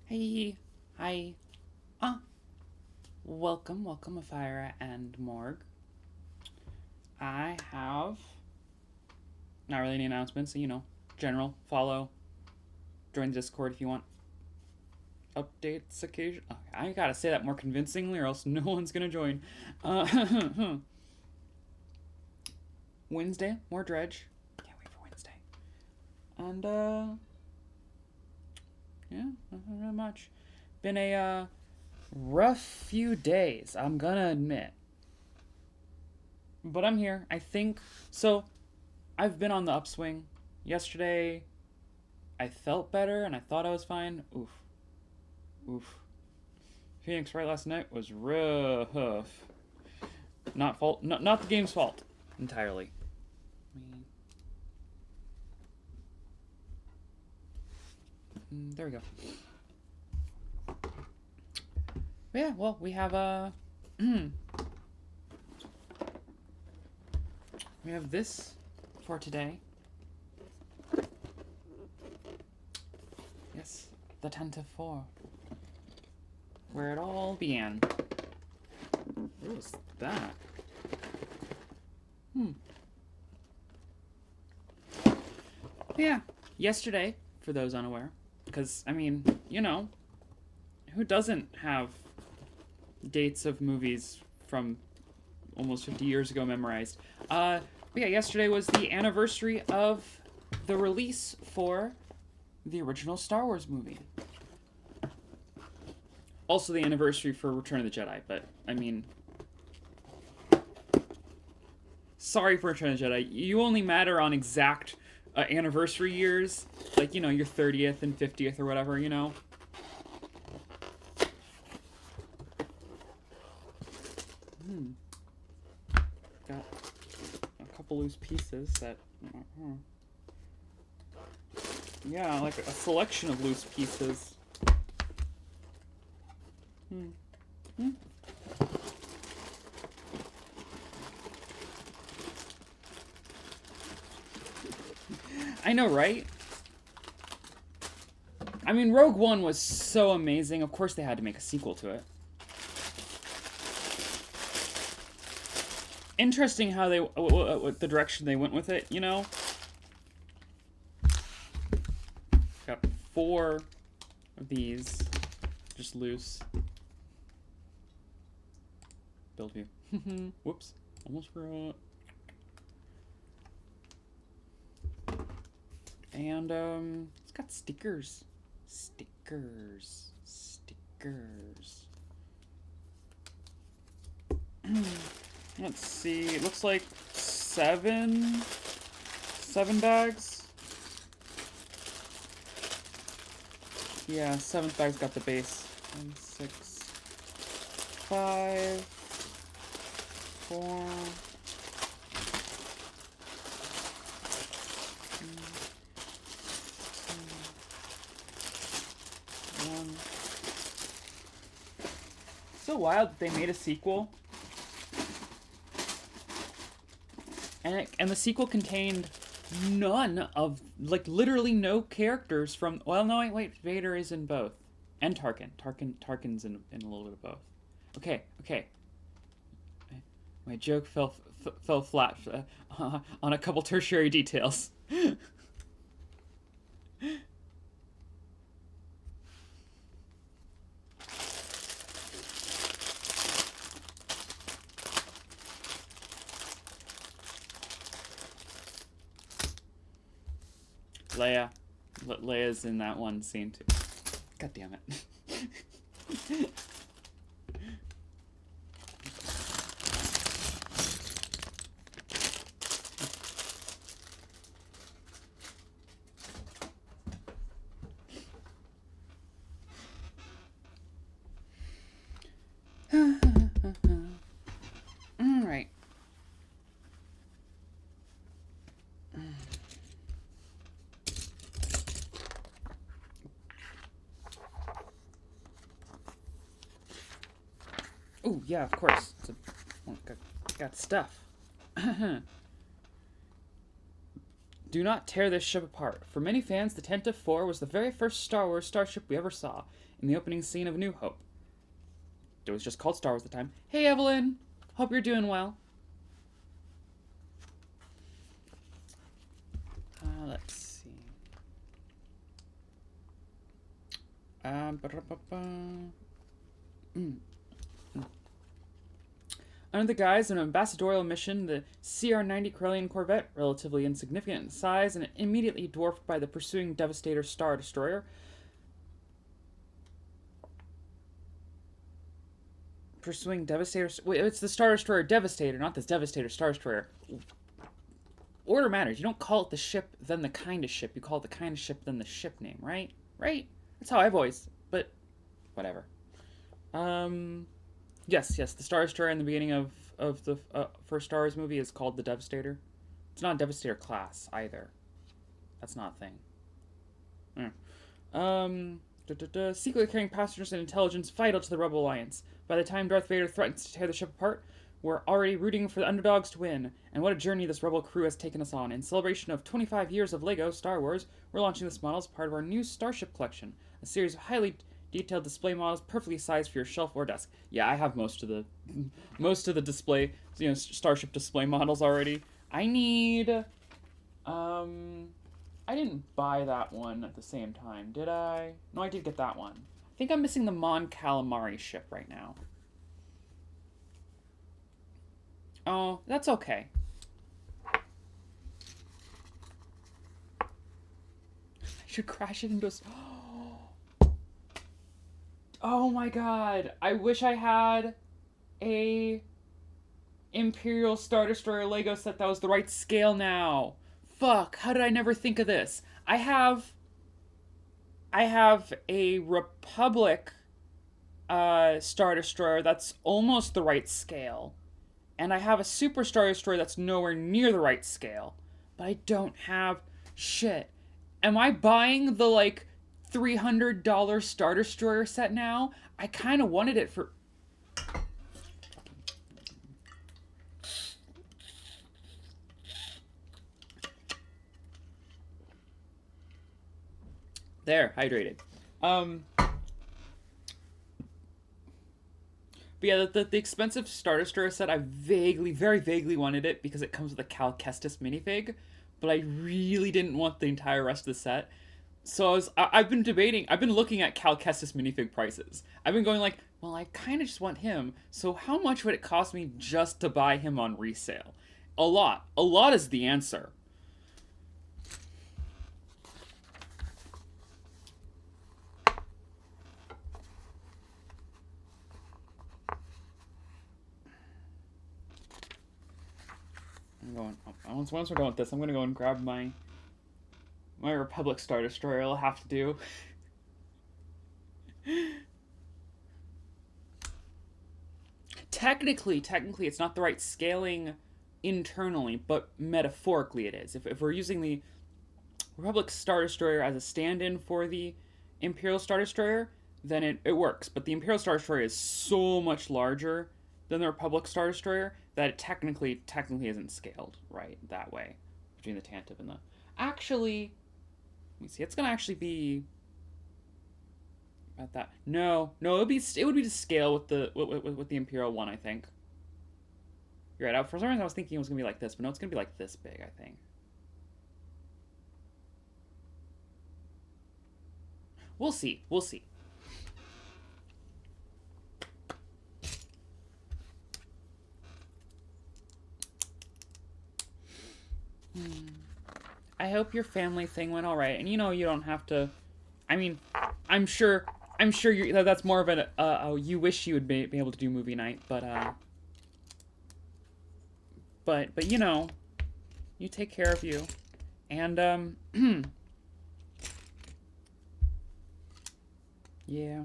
Hey, hi. Ah, welcome, Afira and Morg. I have not really any announcements, general follow, join the Discord if you want updates occasion. Okay, I gotta say that more convincingly, or else no one's gonna join. Uh, Wednesday, more dredge. Can't wait for Wednesday. And yeah, nothing really much. Been a rough few days, I'm gonna admit. But I'm here. I think so. I've been on the upswing. Yesterday, I felt better and I thought I was fine. Oof. Oof. Phoenix Wright last night was rough. Not the game's fault entirely. There we go. But yeah, well, we have we have this for today. Yes, the 10 to 4. Where it all began. What was that? Yeah, yesterday, for those unaware, because, I mean, who doesn't have dates of movies from almost 50 years ago memorized? But yeah, yesterday was the anniversary of the release for the original Star Wars movie. Also the anniversary for Return of the Jedi, but I mean, sorry for Return of the Jedi. You only matter on exact anniversary years, like your 30th and 50th or whatever. Got a couple loose pieces that. Yeah, like a selection of loose pieces. I know, right? I mean, Rogue One was so amazing. Of course, they had to make a sequel to it. Interesting how they the direction they went with it. Got 4 of these, just loose. Build view. Whoops, almost forgot. And it's got stickers. Let's see. It looks like 7 bags. Yeah, 7th bag's got the base. 1, 6, 5, 4. So wild that they made a sequel, and the sequel contained none of, like, literally no characters from. Well, no, wait, Vader is in both, and Tarkin. Tarkin's in a little bit of both. Okay. My joke fell flat on a couple tertiary details. Leia's in that one scene too. God damn it. All right. Oh, yeah, of course. Got stuff. Do not tear this ship apart. For many fans, the Tantive 4 was the very first Star Wars starship we ever saw. in the opening scene of New Hope. It was just called Star Wars at the time. Hey, Evelyn! Hope you're doing well. Let's see. Under the guise of an ambassadorial mission, the CR-90 Corellian corvette, relatively insignificant in size and immediately dwarfed by the pursuing Devastator Star Destroyer, Wait, it's the Star Destroyer Devastator, not this Devastator Star Destroyer. Order matters. You don't call it the ship, then the kind of ship. You call it the kind of ship, then the ship name, right? Right? That's how I've always... But, whatever. Yes, the Star Destroyer in the beginning of the first Star Wars movie is called the Devastator. It's not a Devastator class, either. That's not a thing. Secretly carrying passengers and intelligence vital to the Rebel Alliance. By the time Darth Vader threatens to tear the ship apart, we're already rooting for the underdogs to win. And what a journey this Rebel crew has taken us on. In celebration of 25 years of LEGO Star Wars, we're launching this model as part of our new Starship collection. A series of highly detailed display models perfectly sized for your shelf or desk. Yeah, I have most of the display, Starship display models already. I need... I didn't buy that one at the same time, did I? No, I did get that one. I think I'm missing the Mon Calamari ship right now. Oh, that's okay. I should crash it into a... Oh my god. I wish I had a Imperial Star Destroyer Lego set that was the right scale now. Fuck, how did I never think of this? I have a Republic Star Destroyer that's almost the right scale. And I have a Super Star Destroyer that's nowhere near the right scale. But I don't have shit. Am I buying the, like, $300 Star Destroyer set now? I kind of wanted it for... There, hydrated. But yeah, the expensive Star Destroyer set, I very vaguely wanted it because it comes with a Cal Kestis minifig, but I really didn't want the entire rest of the set. So I've been debating, I've been looking at Cal Kestis minifig prices. I've been going like, well, I kind of just want him, so how much would it cost me just to buy him on resale? A lot. A lot is the answer. Once we're done with this, I'm gonna go and grab my Republic Star Destroyer. I'll have to do. Technically, it's not the right scaling internally, but metaphorically it is. If we're using the Republic Star Destroyer as a stand-in for the Imperial Star Destroyer, then it works. But the Imperial Star Destroyer is so much larger than the Republic Star Destroyer that it technically isn't scaled right that way between the Tantive and the... Actually, let me see. It's gonna actually be about that. No, it would be to scale with the Imperial one, I think. You're right. For some reason, I was thinking it was gonna be like this, but no, it's gonna be like this big, I think. We'll see. I hope your family thing went all right, and you don't have to. I mean, I'm sure that's more of you wish you would be able to do movie night, but you take care of you, and yeah.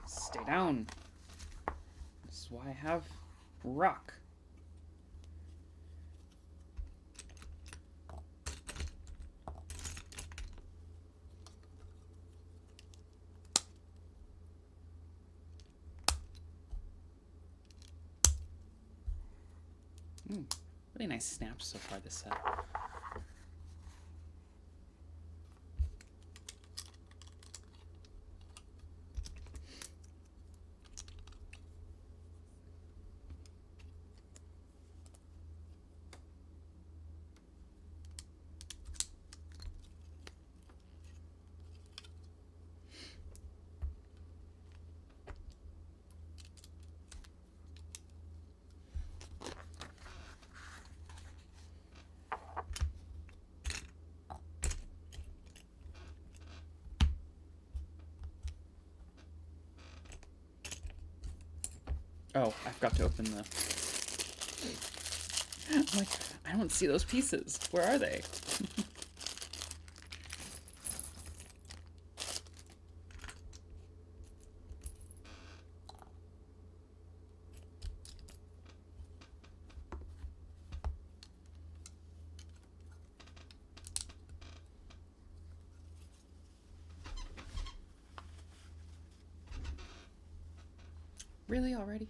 Stay down. This is why I have rock. Really nice snaps so far this set. Oh, I forgot to open the... I'm like, I don't see those pieces. Where are they? Really already?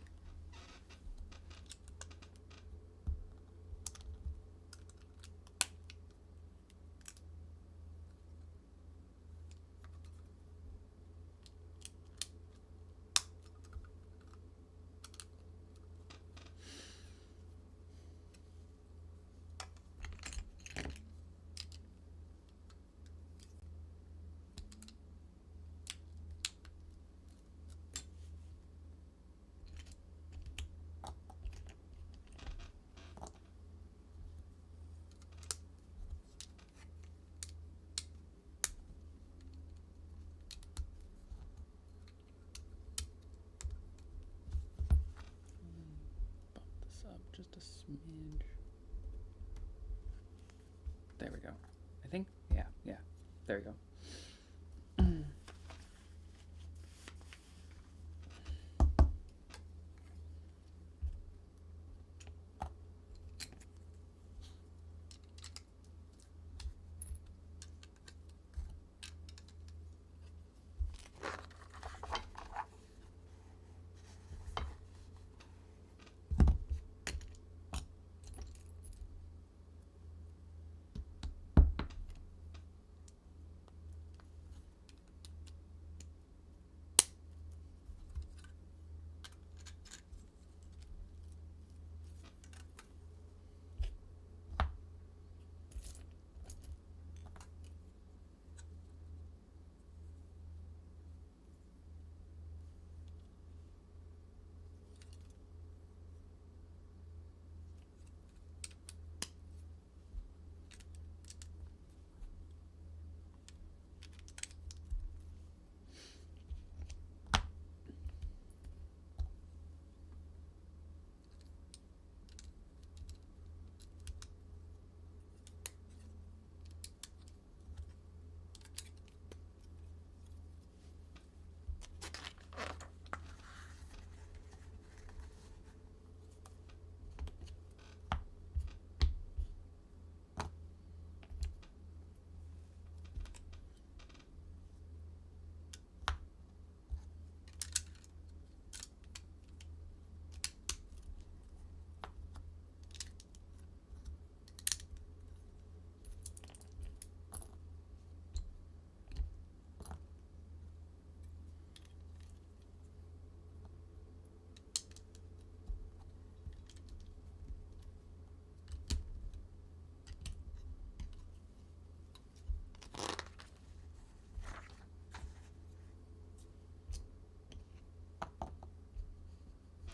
Bump this up just a smidge. There we go. I think, yeah. There we go.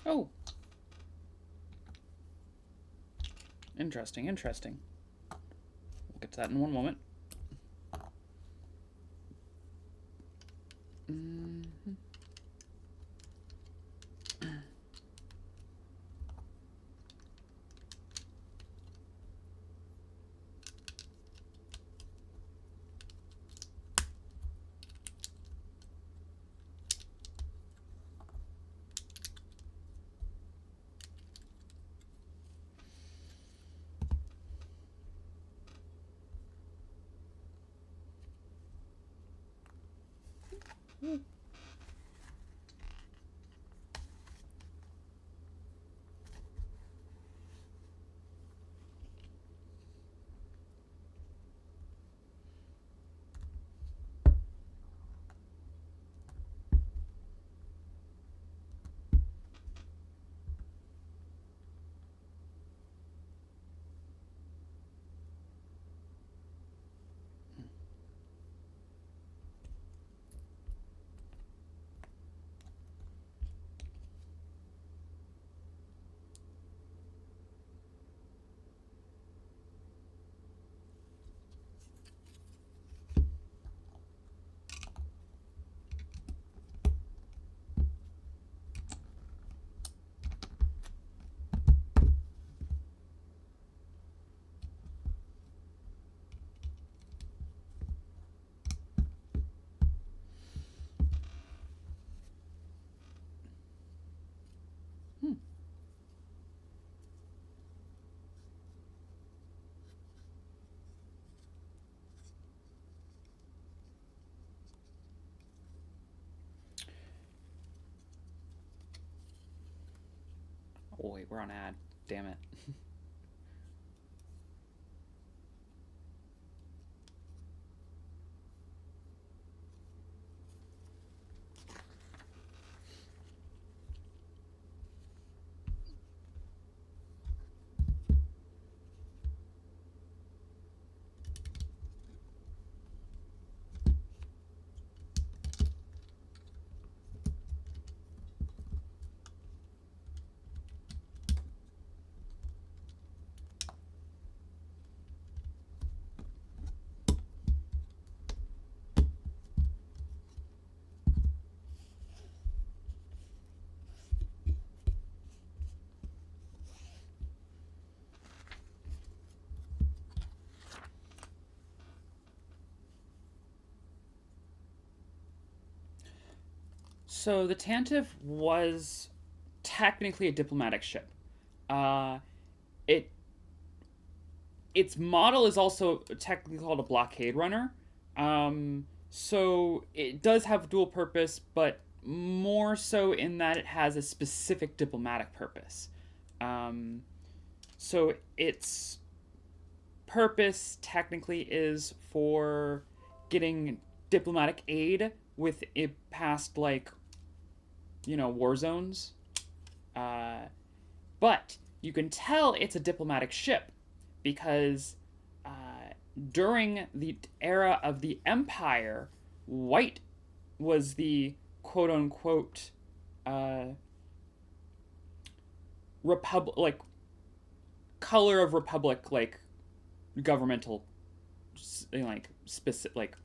Oh. Interesting. We'll get to that in one moment. Oh, wait, we're on ad. Damn it. So the Tantive was technically a diplomatic ship. Uh, it its model is also technically called a blockade runner. So it does have dual purpose, but more so in that it has a specific diplomatic purpose. Um, so its purpose technically is for getting diplomatic aid with it past like war zones. Uh, but you can tell it's a diplomatic ship because uh, during the era of the Empire, white was the quote unquote uh, republic, like color of republic, like governmental, like specific, like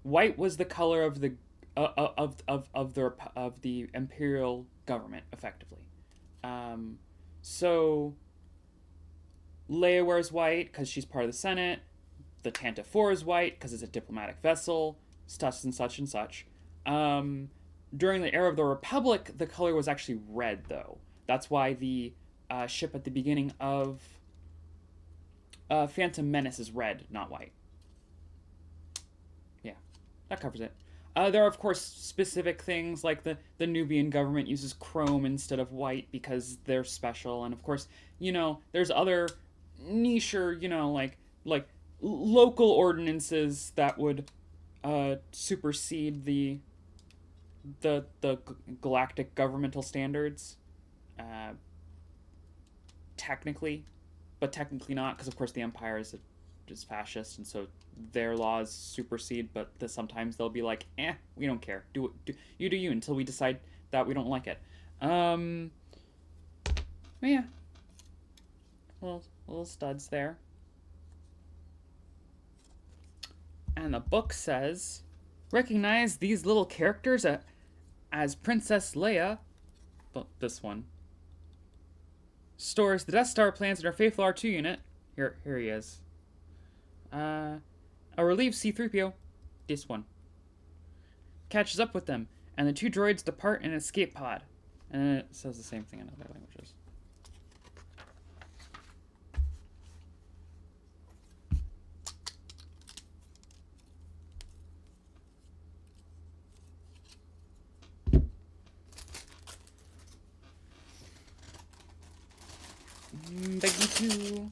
white was the color of the of the imperial government, effectively. So Leia wears white because she's part of the Senate. The Tantive 4 is white because it's a diplomatic vessel, such and such and such. During the era of the Republic, the color was actually red, though. That's why the ship at the beginning of Phantom Menace is red, not white. Yeah, that covers it. There are, of course, specific things like the Nubian government uses chrome instead of white because they're special. And, of course, there's other niche, like local ordinances that would supersede the galactic governmental standards, uh, technically, but technically not, because of course the Empire is fascist, and so their laws supersede. But sometimes they'll be like, we don't care. Do you until we decide that we don't like it. Yeah, little studs there. And the book says, recognize these little characters as Princess Leia. Well, this one stores the Death Star plans in her faithful R2 unit. Here he is. A relieved C-3PO. This one catches up with them, and the two droids depart in an escape pod. And then it says the same thing in other languages. Beg you to.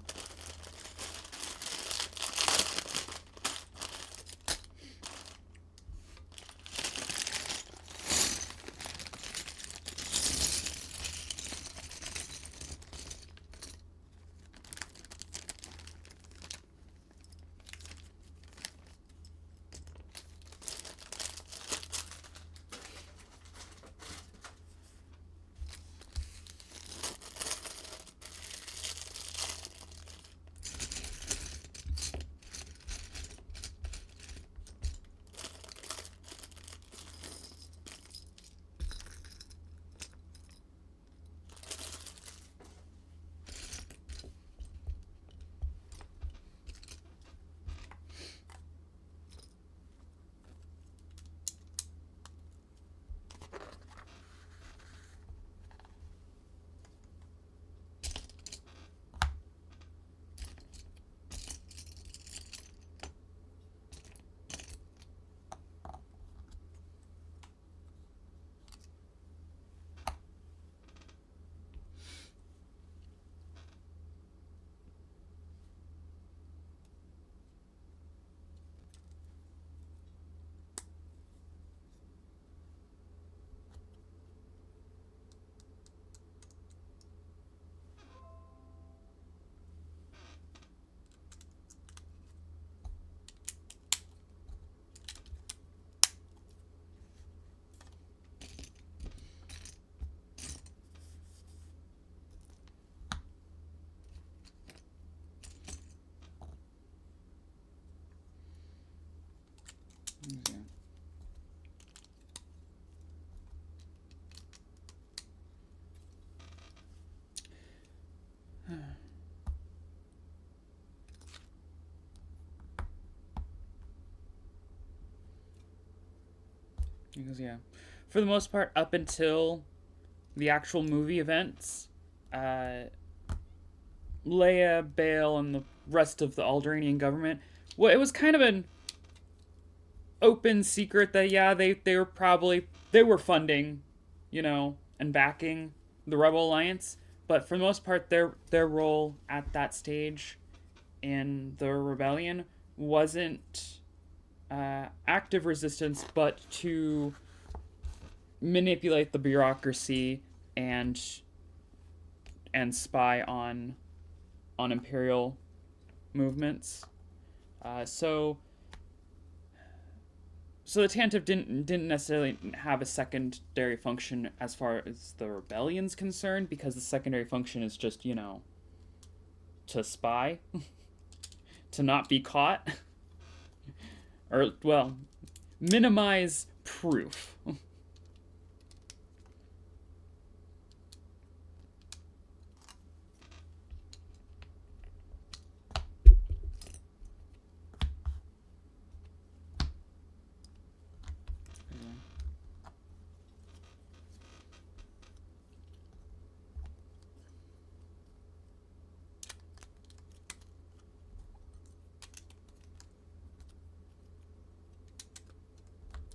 Because yeah, for the most part, up until the actual movie events, uh, Leia, Bail, and the rest of the Alderaanian government, well, it was kind of an open secret that yeah, they were probably they were funding, and backing the Rebel Alliance, but for the most part, their role at that stage in the rebellion wasn't active resistance, but to manipulate the bureaucracy and spy on imperial movements. So the Tantive didn't necessarily have a secondary function as far as the rebellion's concerned, because the secondary function is just to spy, to not be caught, or well, minimize proof.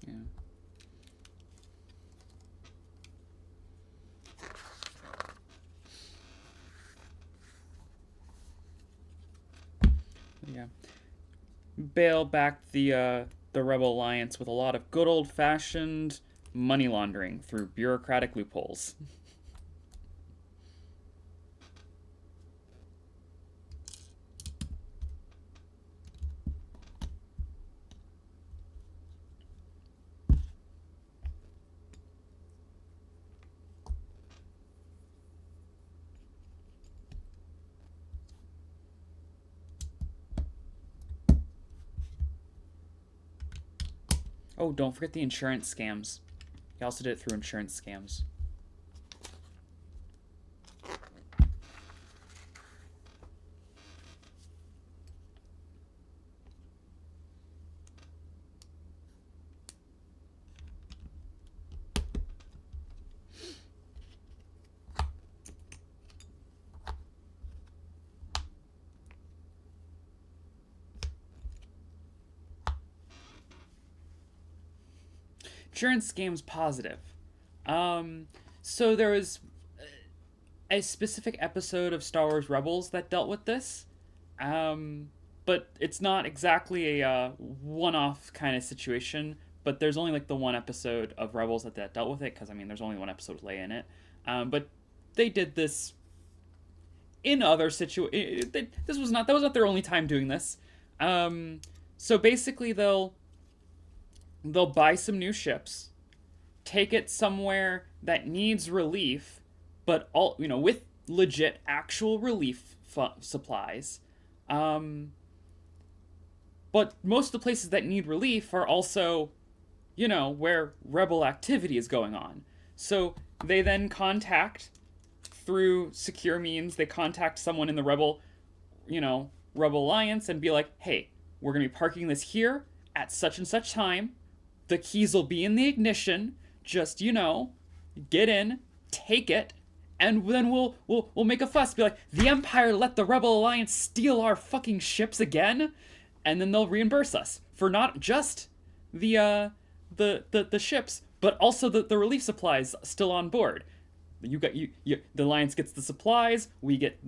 Yeah. Yeah. Bail backed the Rebel Alliance with a lot of good old fashioned money laundering through bureaucratic loopholes. Oh, don't forget the insurance scams. He also did it through insurance scams. Insurance scams positive. So there was a specific episode of Star Wars Rebels that dealt with this. But it's not exactly a one-off kind of situation. But there's only like the one episode of Rebels that dealt with it, because I mean, there's only one episode with Leia in it. But they did this in other situations. This was not that was not their only time doing this. So basically, they'll buy some new ships, take it somewhere that needs relief, but all with legit actual relief supplies. Um, but most of the places that need relief are also, where rebel activity is going on. So they then contact through secure means. They contact someone in the Rebel Alliance and be like, "Hey, we're gonna be parking this here at such and such time. The keys will be in the ignition. Just get in, take it, and then we'll make a fuss. Be like, the Empire let the Rebel Alliance steal our fucking ships again, and then they'll reimburse us for not just the ships, but also the relief supplies still on board. The Alliance gets the supplies. We get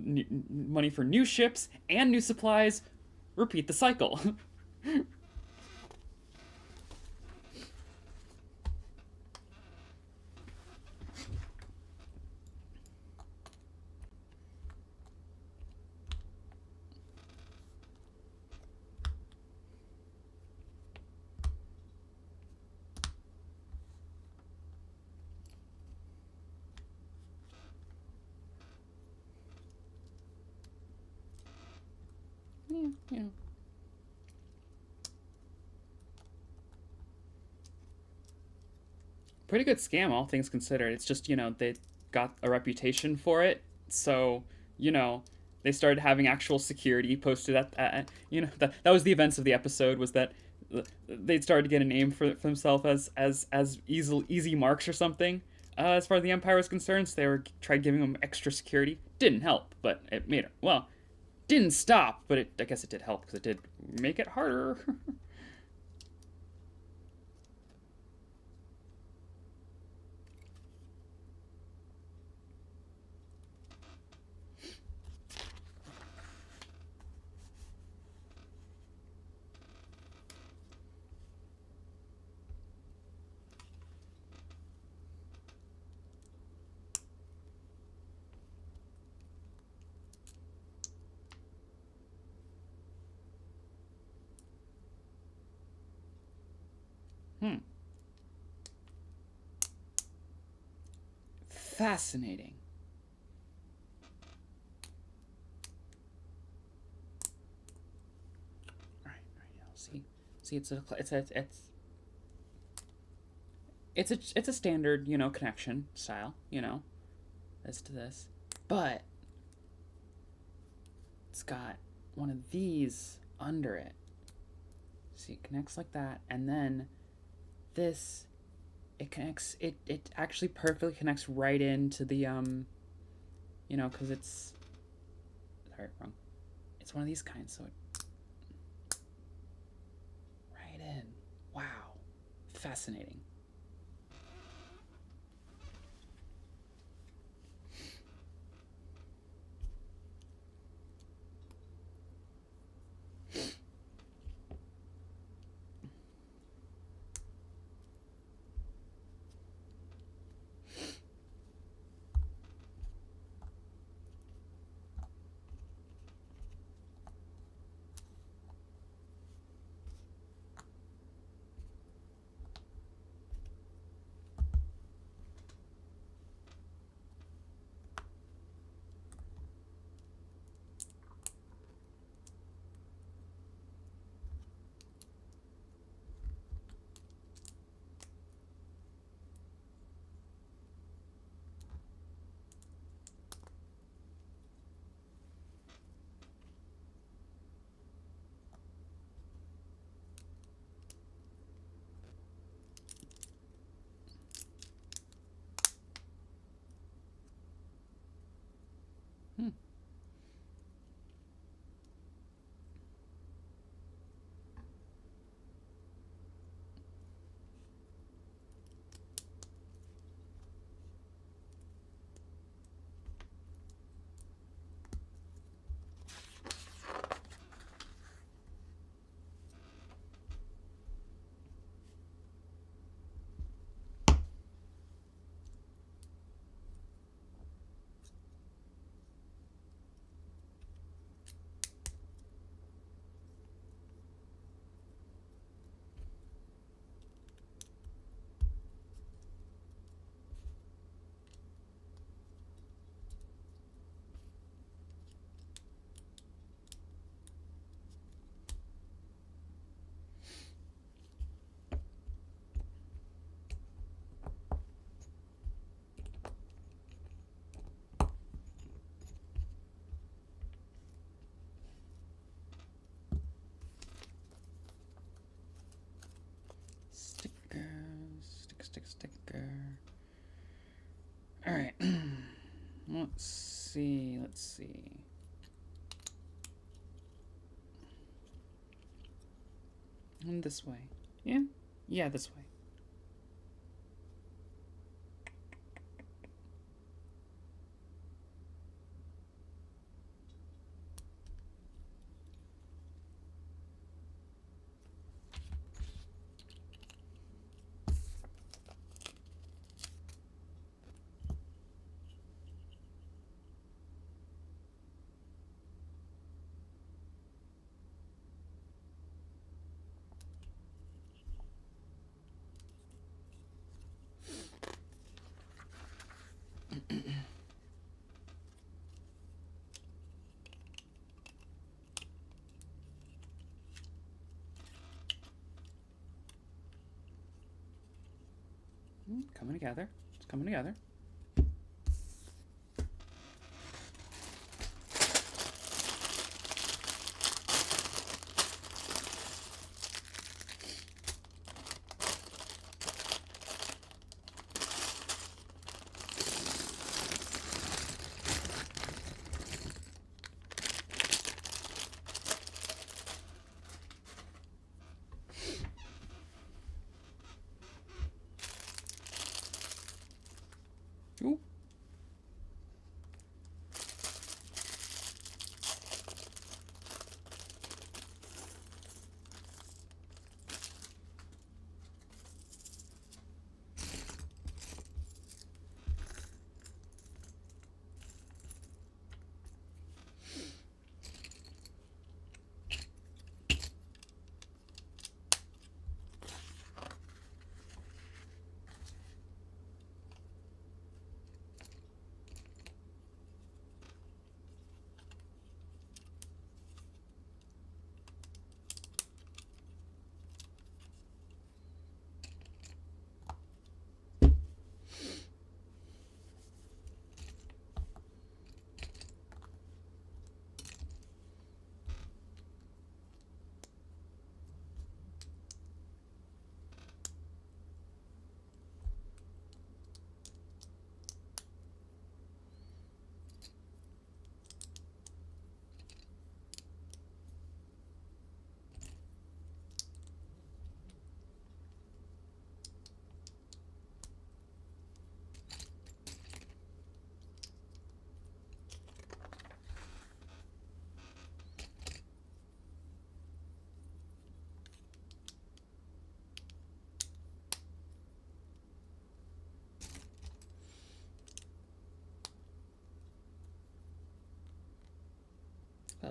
money for new ships and new supplies. Repeat the cycle." Yeah. Pretty good scam, all things considered. It's just they got a reputation for it, so you know they started having actual security posted at that was the events of the episode, was that they'd started to get a name for themselves as easy marks or something. As far as the Empire was concerned, so they were tried giving them extra security. Didn't help, but it made it well. Didn't stop, but I guess it did help because it did make it harder. Hmm. Fascinating. All right, yeah, see, it's a standard, connection style, as to this, but it's got one of these under it. See, it connects like that, and then this, it actually perfectly connects right into the because it's, sorry, wrong. It's one of these kinds, so it right in. Wow, fascinating. Hmm. Sticker. All right. Let's see. And this way. Yeah? Yeah, this way. Coming together. It's coming together.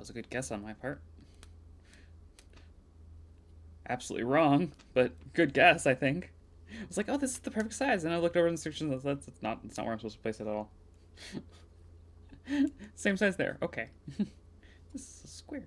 That was a good guess on my part. Absolutely wrong, but good guess, I think. I was like, oh, this is the perfect size, and I looked over the instructions and that's not where I'm supposed to place it at all. Same size there. Okay. This is a square.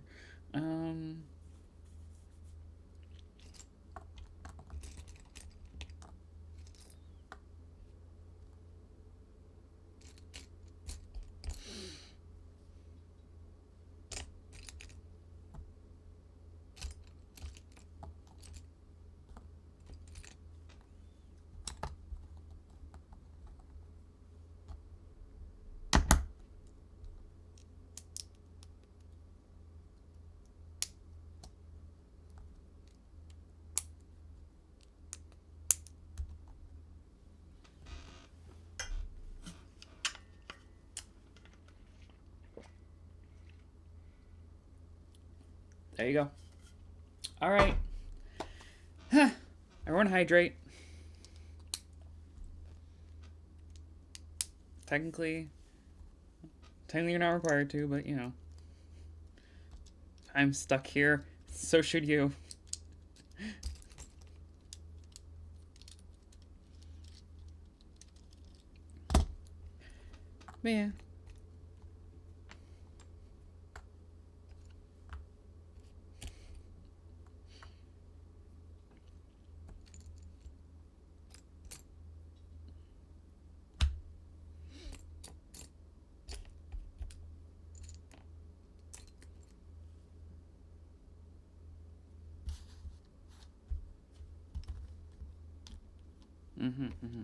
There you go. All right. Everyone hydrate. Technically you're not required to, but you know. I'm stuck here. So should you. But yeah. Mm-hmm.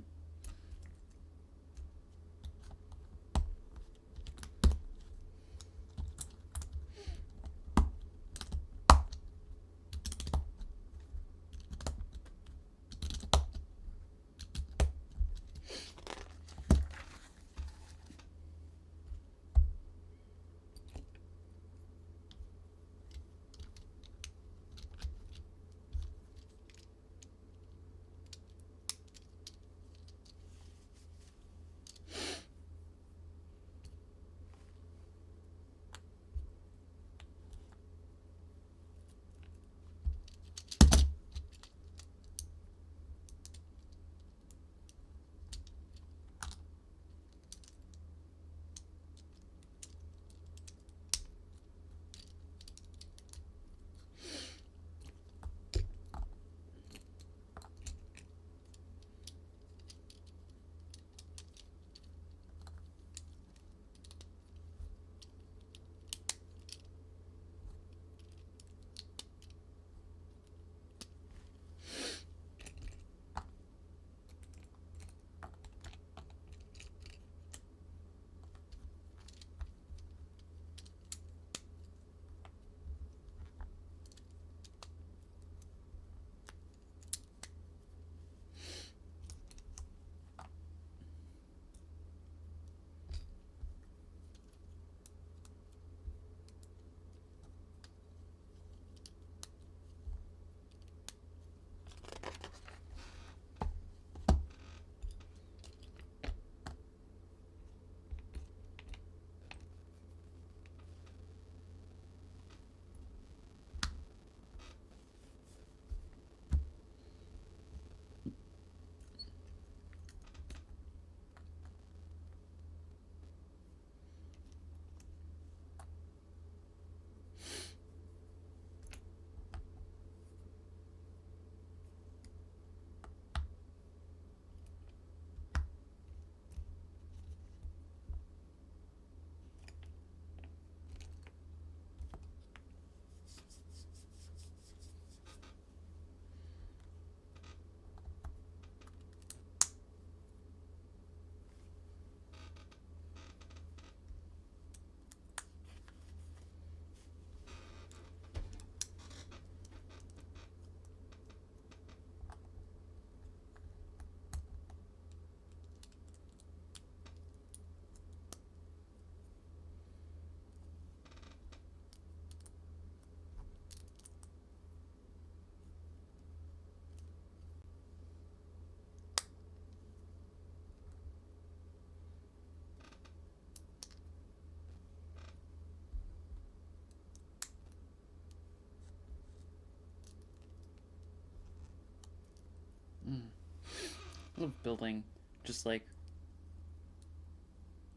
love building just like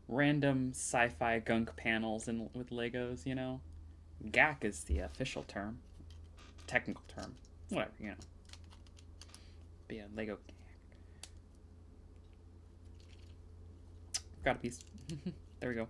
random sci-fi gunk panels and with Legos, you know? GAC is the official term, technical term, whatever, you know. Be a Lego. Got a piece. There we go.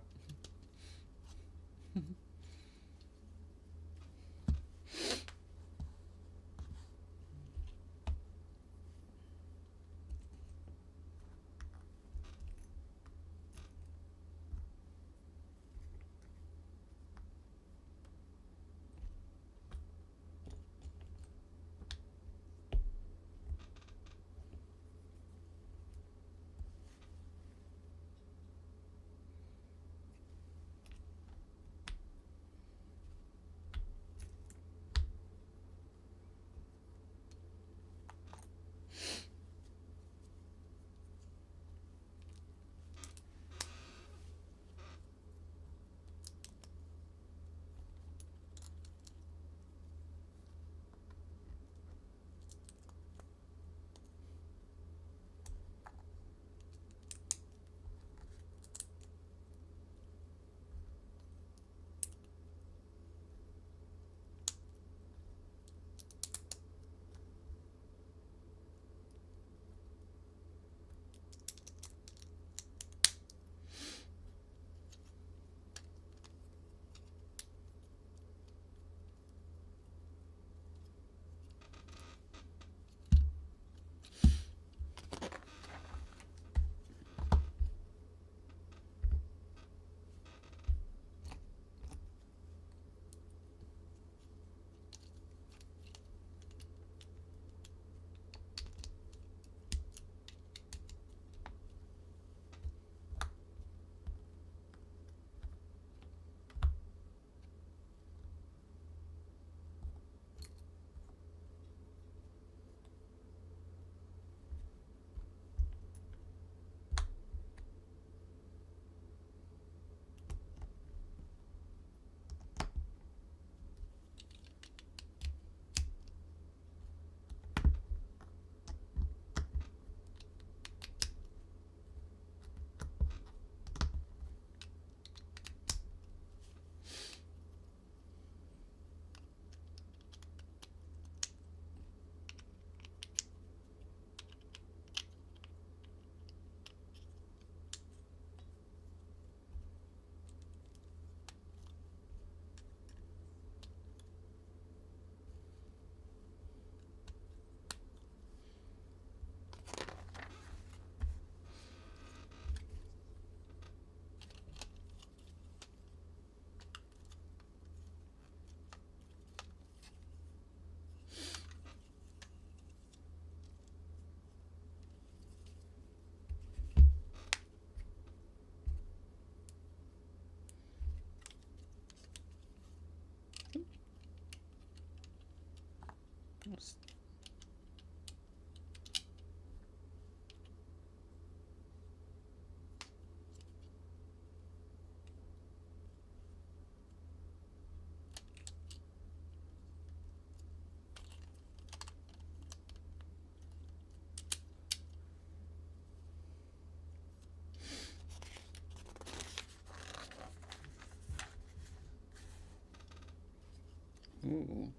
Ooh.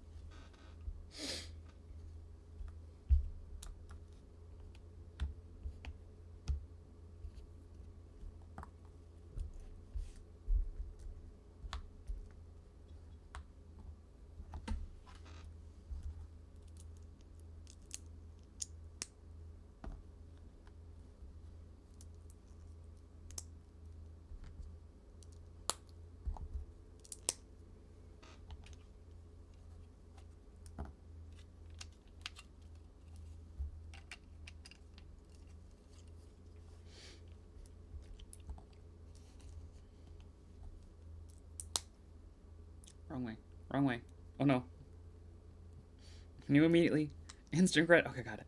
Wrong way. Wrong way. Oh no. Knew immediately. Instant regret. Okay, got it.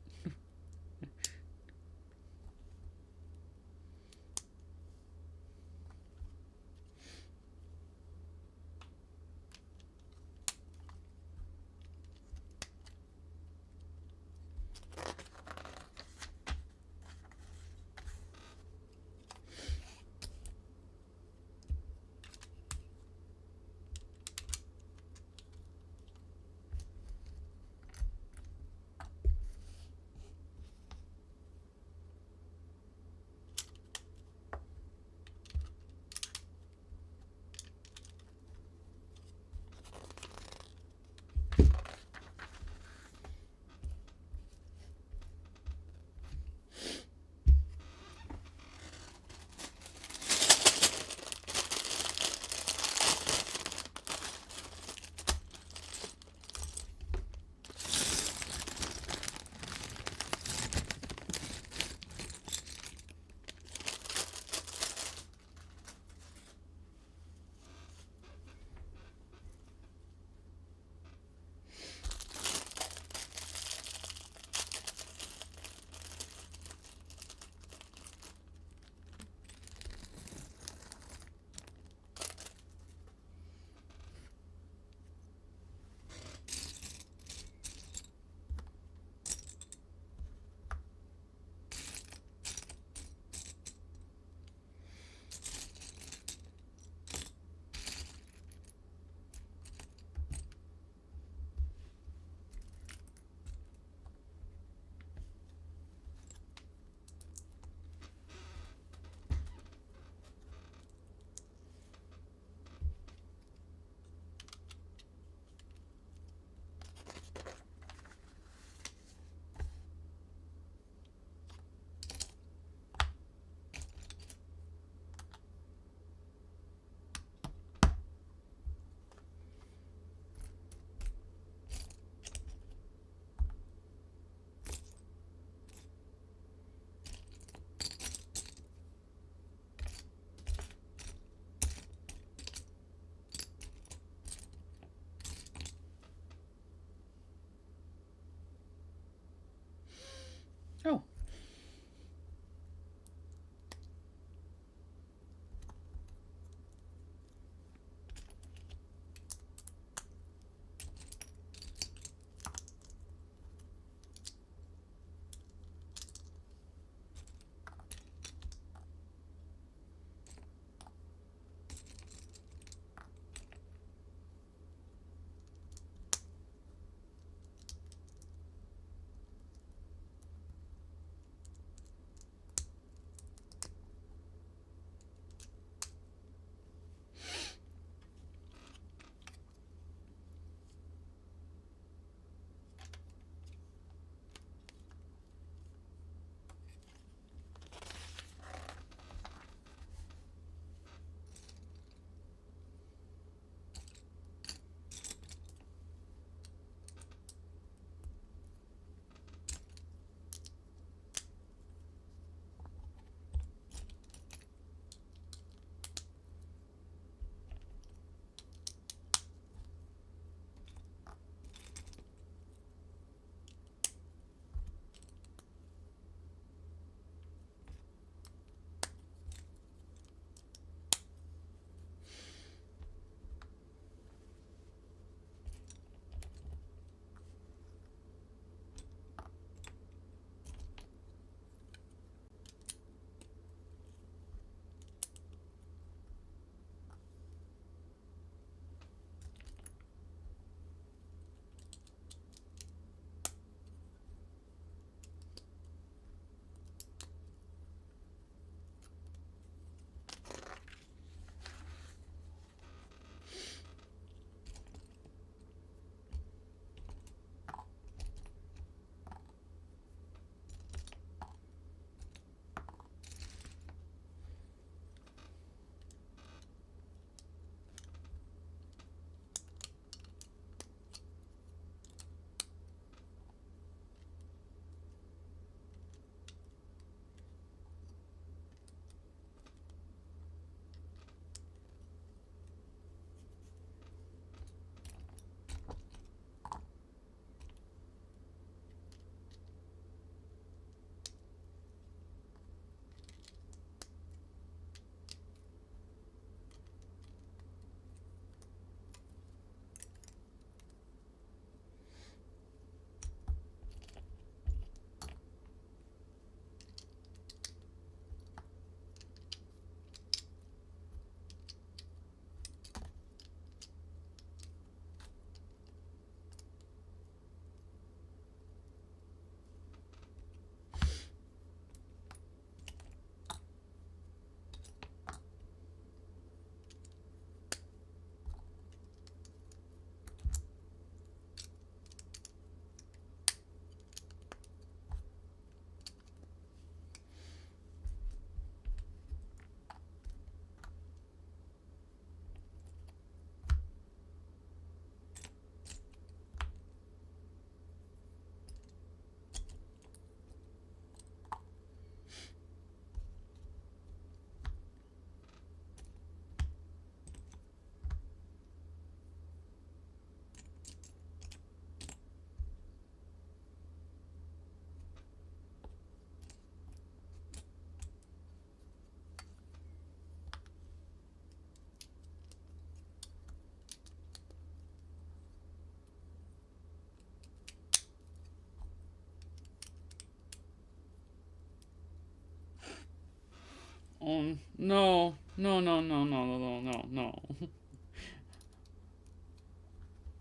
No, no, no, no, no, no, no, no, no.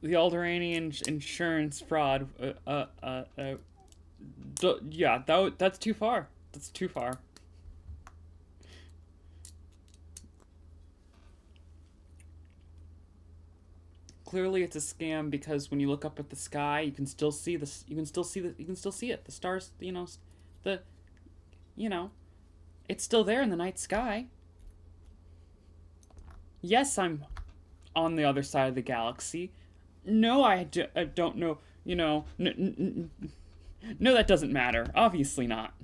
The Alderanian insurance fraud. Yeah, that's too far. That's too far. Clearly, it's a scam because when you look up at the sky, you can still see this. You can still see the. You can still see it. The stars. The. You know, it's still there in the night sky. Yes, I'm on the other side of the galaxy. No, I don't know. No, that doesn't matter. Obviously not.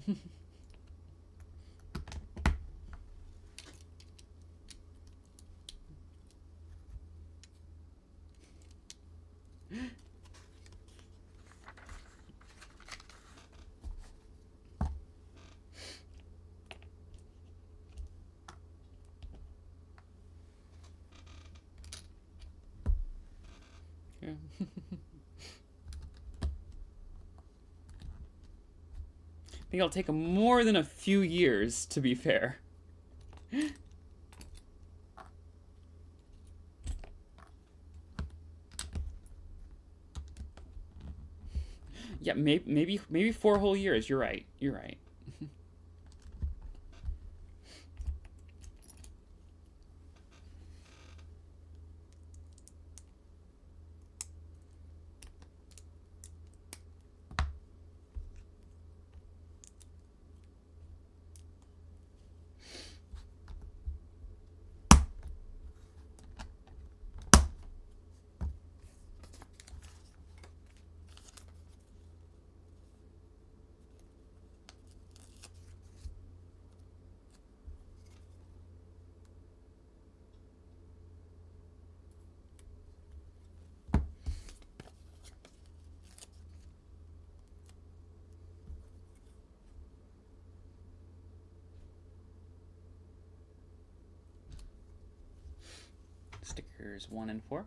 Yeah. I think it'll take more than a few years, to be fair. Yeah, maybe 4 whole years. You're right. You're right. Stickers 1 and 4.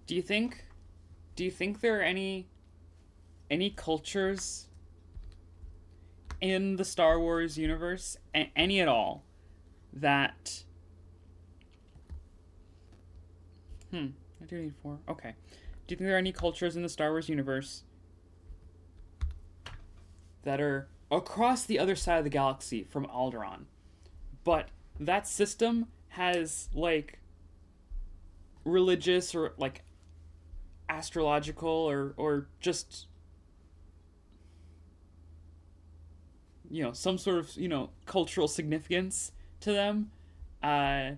Do you think do you think there are any cultures in the Star Wars universe, any at all, that I do need 4. Okay. Do you think there are any cultures in the Star Wars universe that are across the other side of the galaxy from Alderaan, but that system has like religious or like astrological or just some sort of cultural significance to them, uh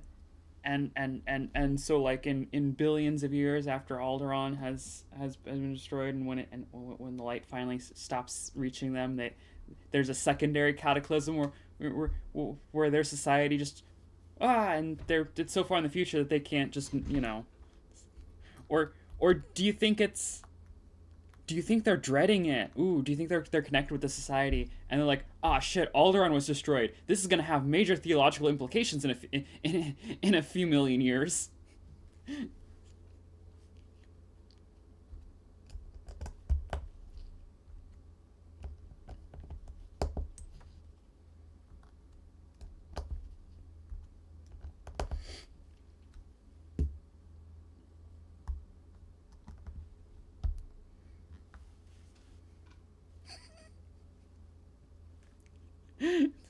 and so like in billions of years after Alderaan has been destroyed, and when the light finally stops reaching them, there's a secondary cataclysm where their society just and it's so far in the future that they can't just or do you think they're dreading it? Ooh, do you think they're connected with the society and they're like, ah, shit, Alderaan was destroyed. This is gonna have major theological implications in a few million years.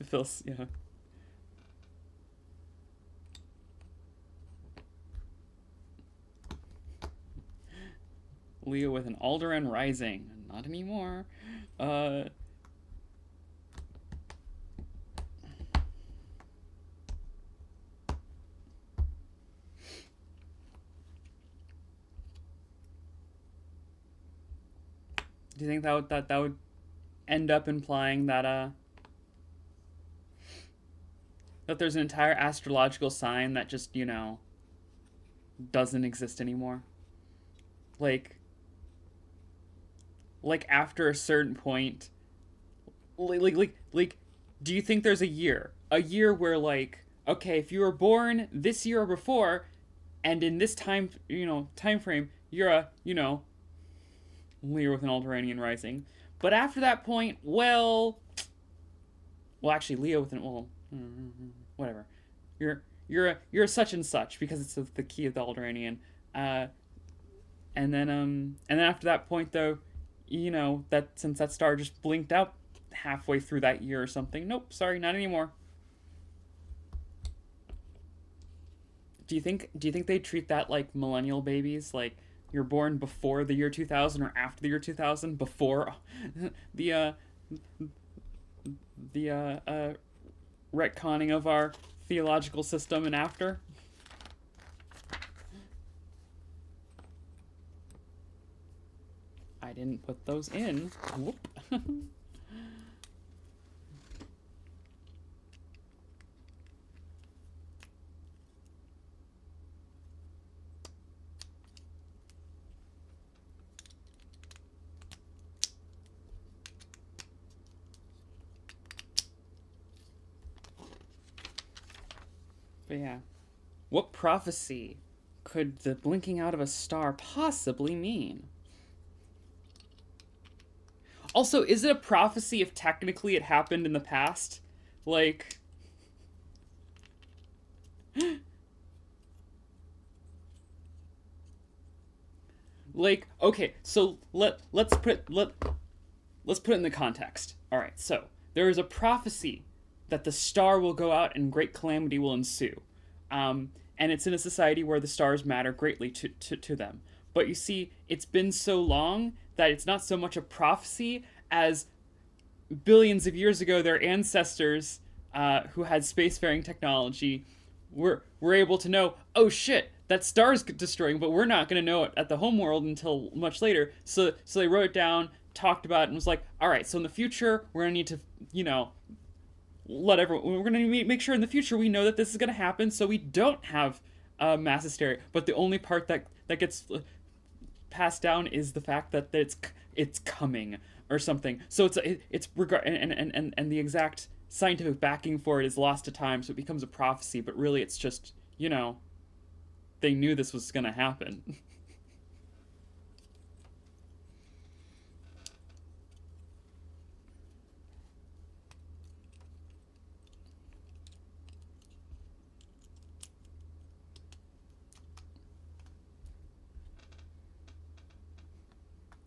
feels, yeah. Leo with an Alderaan rising. Not anymore. Uh, do you think that would end up implying that there's an entire astrological sign that just, doesn't exist anymore? Like after a certain point, like do you think there's a year where, like, okay, if you were born this year or before, and in this time frame, you're a Lear with an Alderanian rising, but after that point, actually, Leo with an, whatever, you're a such and such because it's the key of the Alderanian, uh, and then after that point, though, that since that star just blinked out halfway through that year or something, nope, sorry, not anymore. Do you think they treat that like millennial babies, like you're born before the year 2000 or after the year 2000, before the the retconning of our theological system, and after? I didn't put those in. Whoop. But yeah. What prophecy could the blinking out of a star possibly mean? Also, is it a prophecy if technically it happened in the past? Like, okay, so let's put it in the context. All right, so there is a prophecy that the star will go out and great calamity will ensue. And it's in a society where the stars matter greatly to them. But you see, it's been so long that it's not so much a prophecy as billions of years ago, their ancestors, who had spacefaring technology, were able to know, oh shit, that star's destroying, but we're not going to know it at the home world until much later. So they wrote it down, talked about it, and was like, all right, so in the future, we're going to need to, let everyone, we're going to make sure in the future we know that this is going to happen, so we don't have mass hysteria. But the only part that gets passed down is the fact that it's coming or something. So it's regard, and the exact scientific backing for it is lost to time, so it becomes a prophecy. But really, it's just they knew this was gonna happen.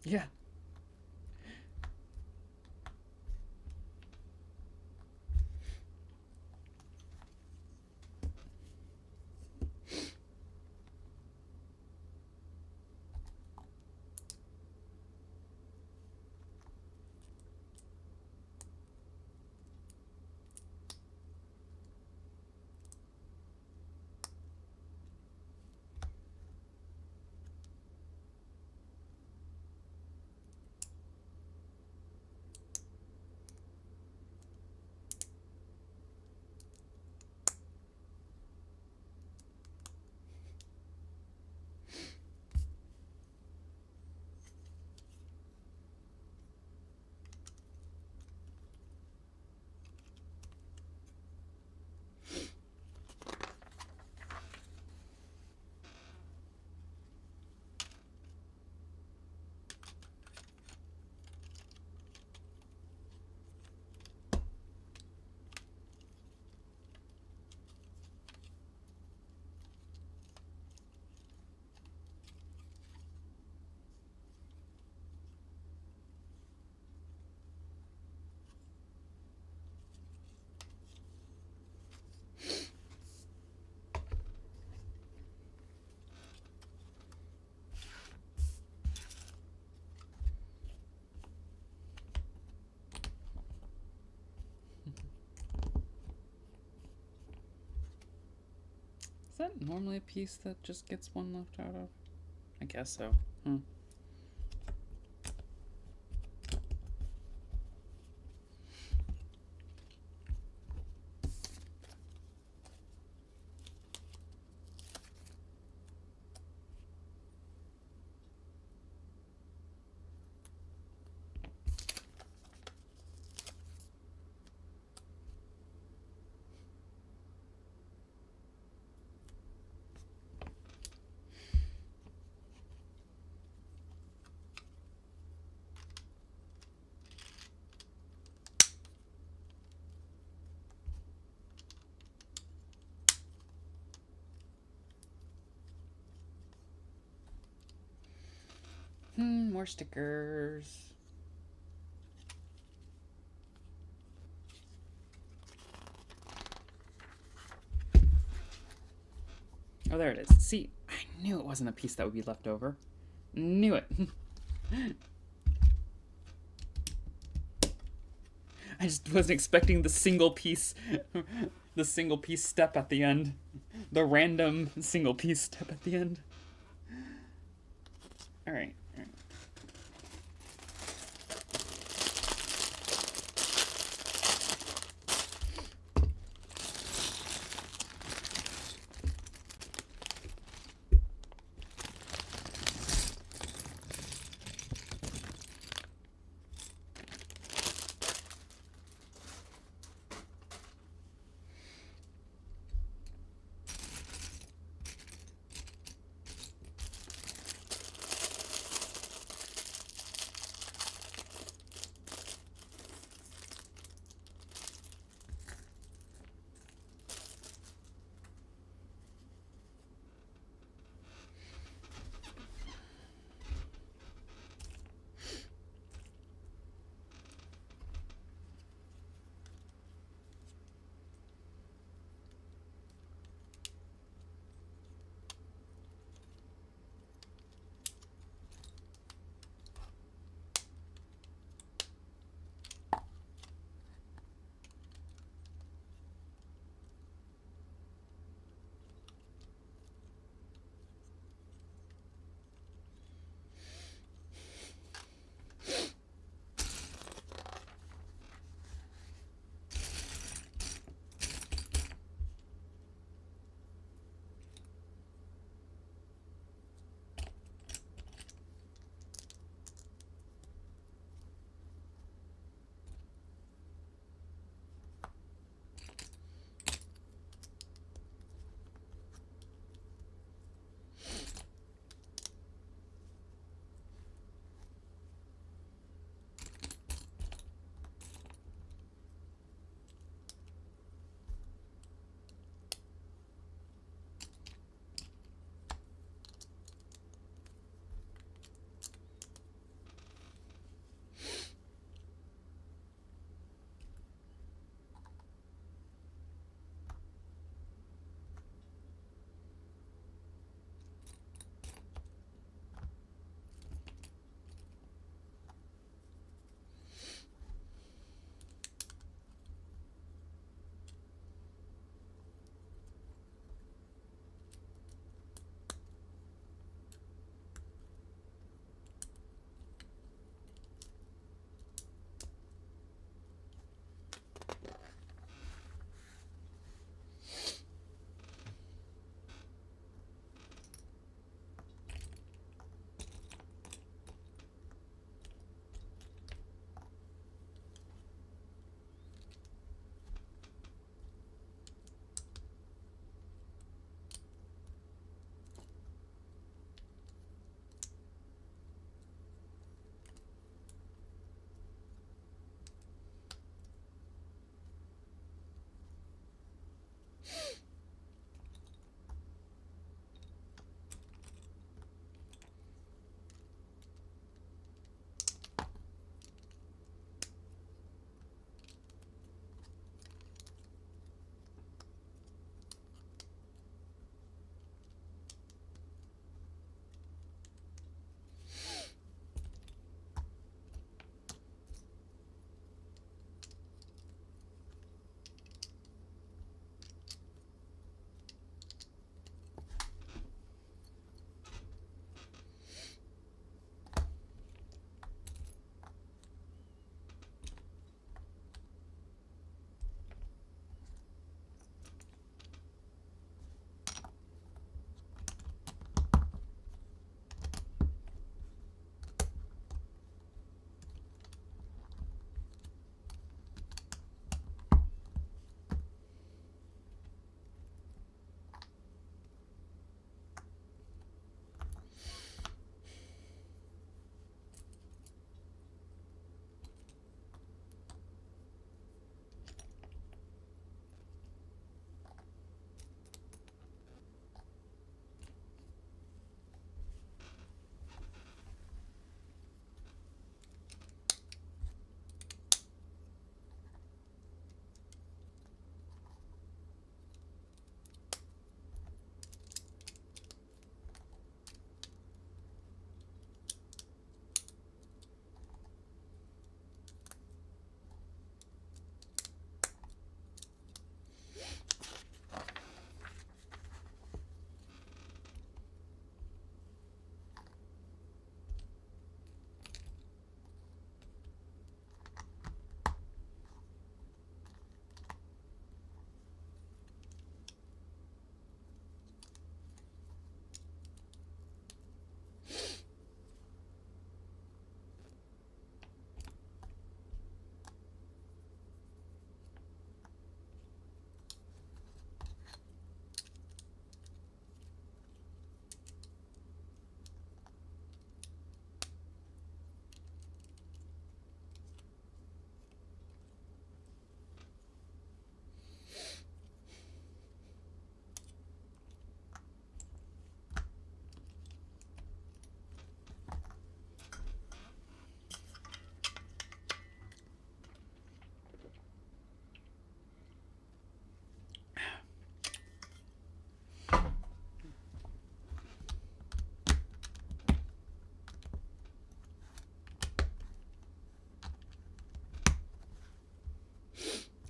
Yeah. Is that normally a piece that just gets one left out of? I guess so. More stickers. Oh, there it is. See, I knew it wasn't a piece that would be left over. Knew it. I just wasn't expecting the single piece step at the end. The random single piece step at the end. All right.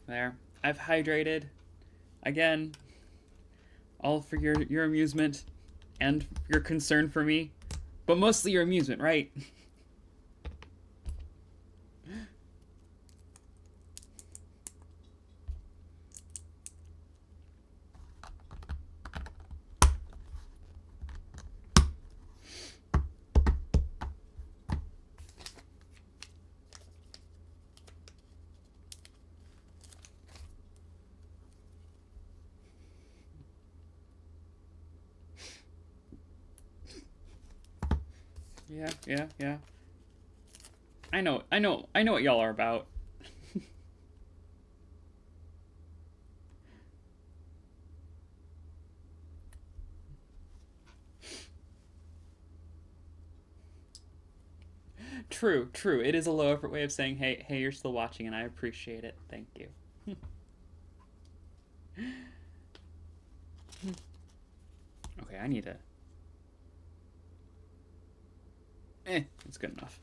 There. I've hydrated. Again, all for your amusement and your concern for me. But mostly your amusement, right? Yeah, yeah, yeah. I know what y'all are about. True, true. It is a low effort way of saying, hey, you're still watching, and I appreciate it. Thank you. Okay, I need to. It's good enough.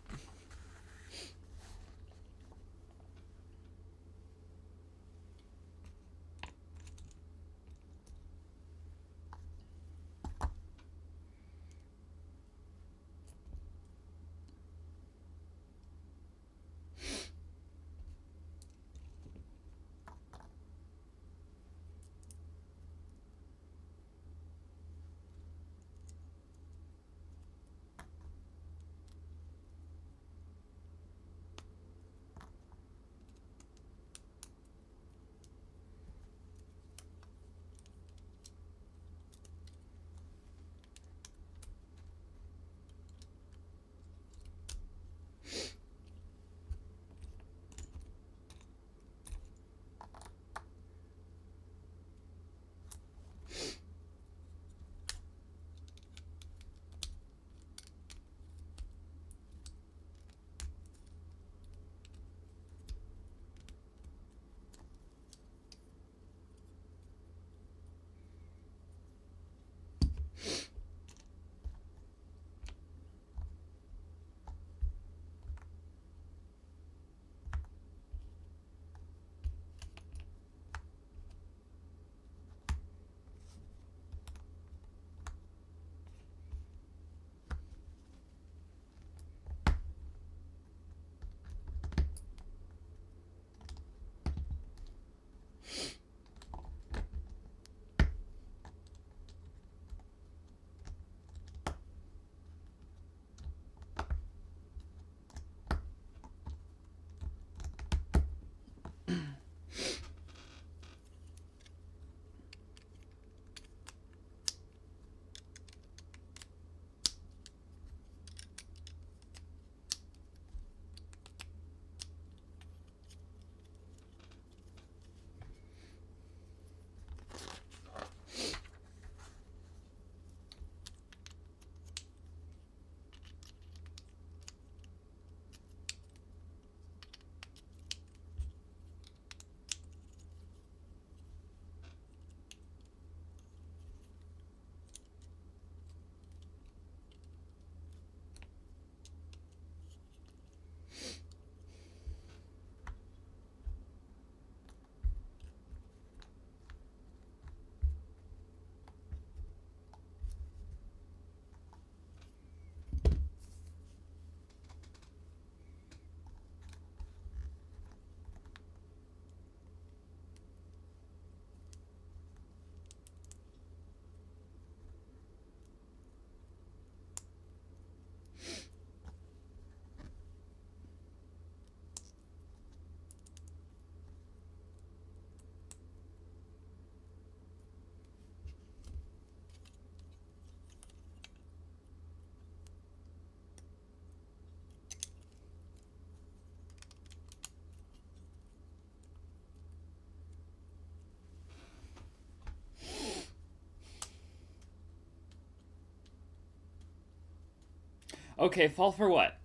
Okay, fall for what?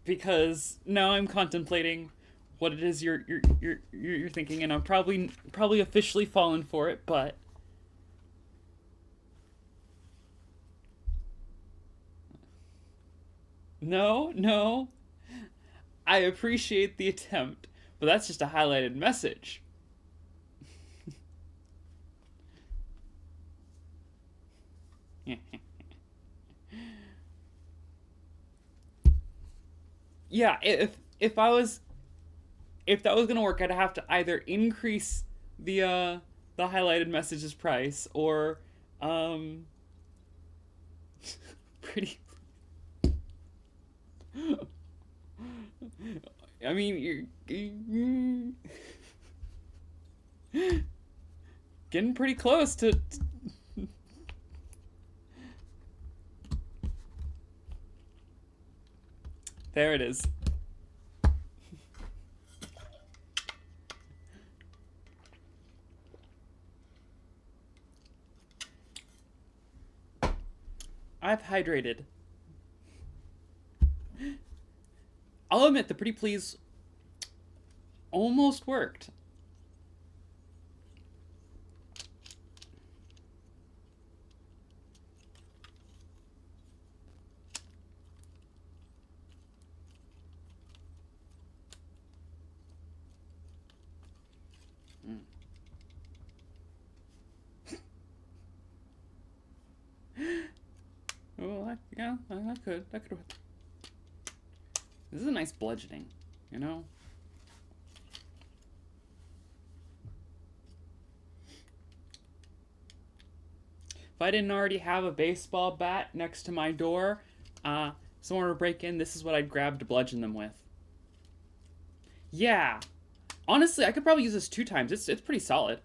Because now I'm contemplating what it is you're thinking, and I'm probably officially fallen for it, but no, no. I appreciate the attempt, But that's just a highlighted message. Yeah, if that was gonna work, I'd have to either increase the highlighted message's price or pretty. I mean, you're getting pretty close to. There it is. I've hydrated. I'll admit the pretty please almost worked. Well, yeah, that could. This is a nice bludgeoning, you know? If I didn't already have a baseball bat next to my door, someone would break in, this is what I'd grab to bludgeon them with. Yeah. Honestly, I could probably use this 2 times. It's pretty solid.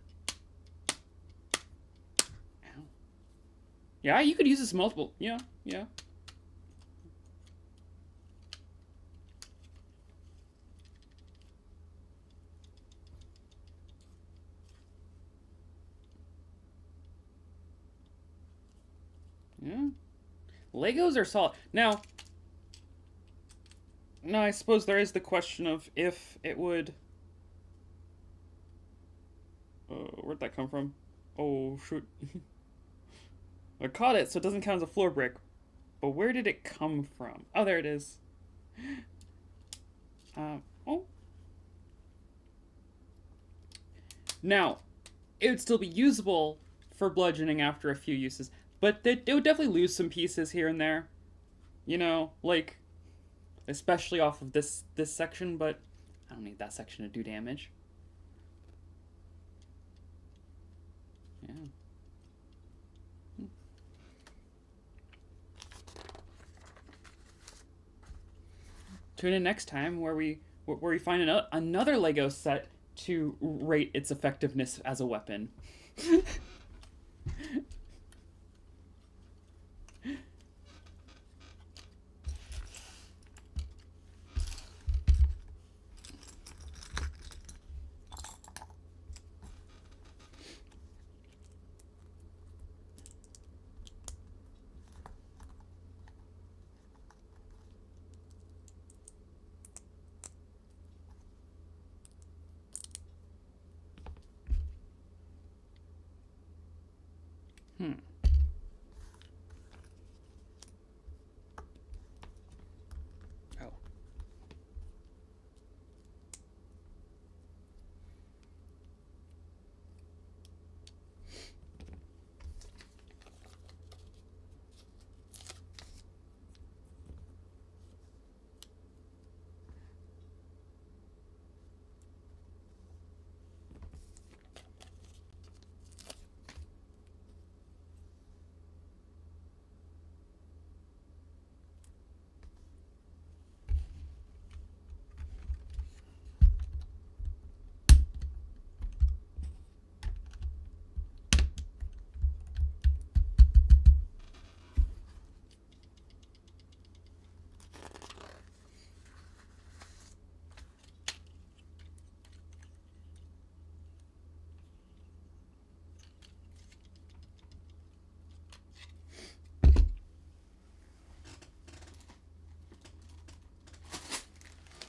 Ow. Yeah, you could use this multiple. Yeah. Yeah. Legos are solid. Now, I suppose there is the question of if it would... where'd that come from? Oh, shoot. I caught it, so it doesn't count as a floor brick. But where did it come from? Oh, there it is. Oh. Now, it would still be usable for bludgeoning after a few uses, but it would definitely lose some pieces here and there. You know, like, especially off of this section, but I don't need that section to do damage. Yeah. Tune in next time where we find another Lego set to rate its effectiveness as a weapon. Oh.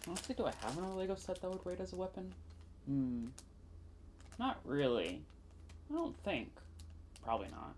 Honestly, do I have another Lego set that would rate as a weapon? Not really. I don't think. Probably not.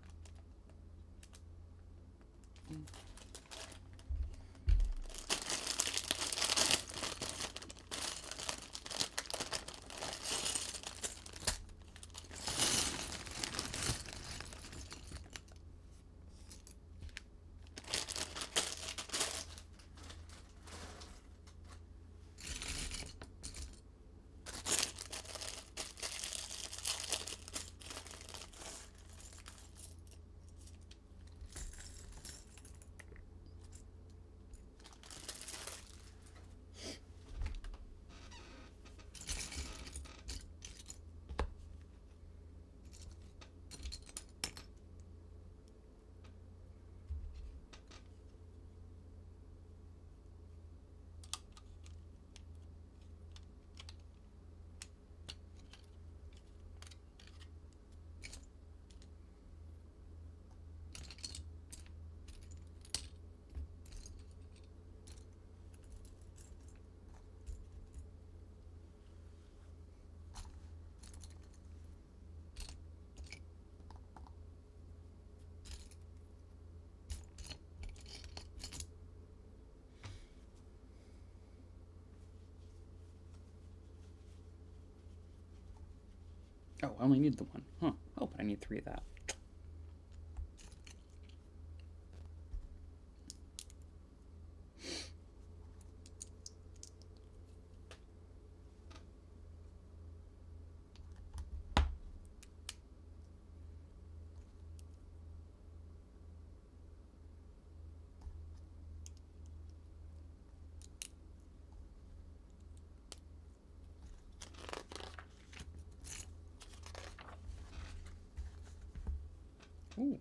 Oh, I only need the one. Huh. Oh, but I need 3 of that. Ooh.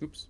Oops.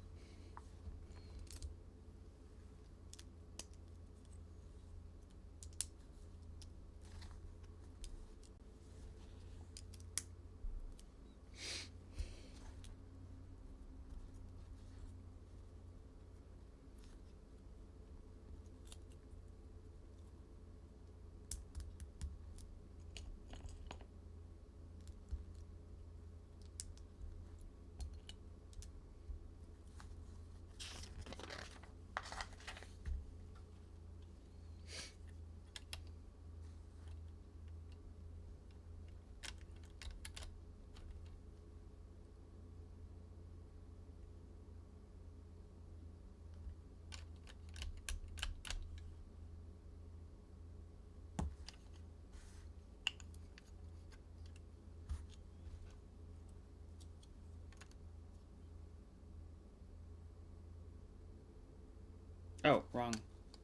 Oh, wrong.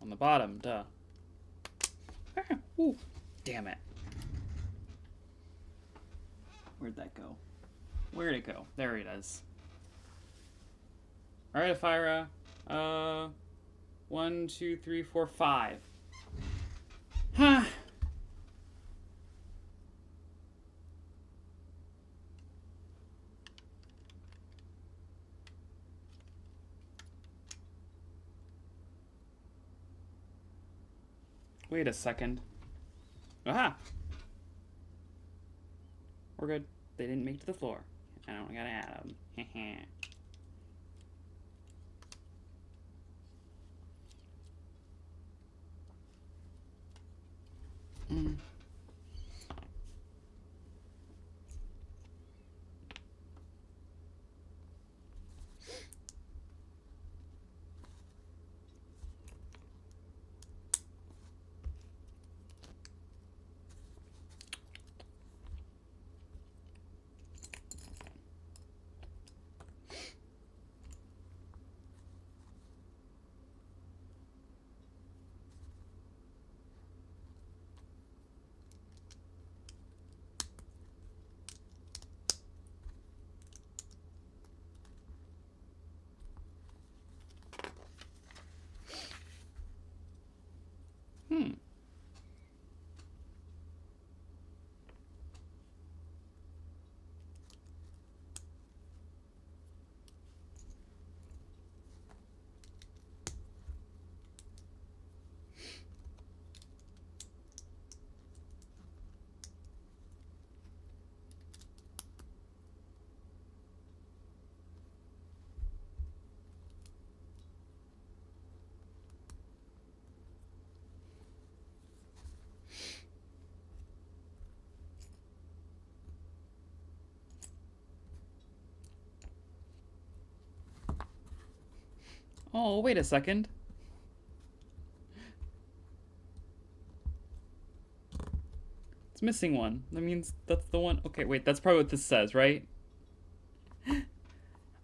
On the bottom, duh. Ooh, damn it. Where'd that go? Where'd it go? There it is. Alright, Afira. 1, 2, 3, 4, 5. Huh. Wait a second. Aha! We're good. They didn't make it to the floor. I don't gotta add them. Oh, wait a second. It's missing one. That means that's the one. Okay, wait, that's probably what this says, right?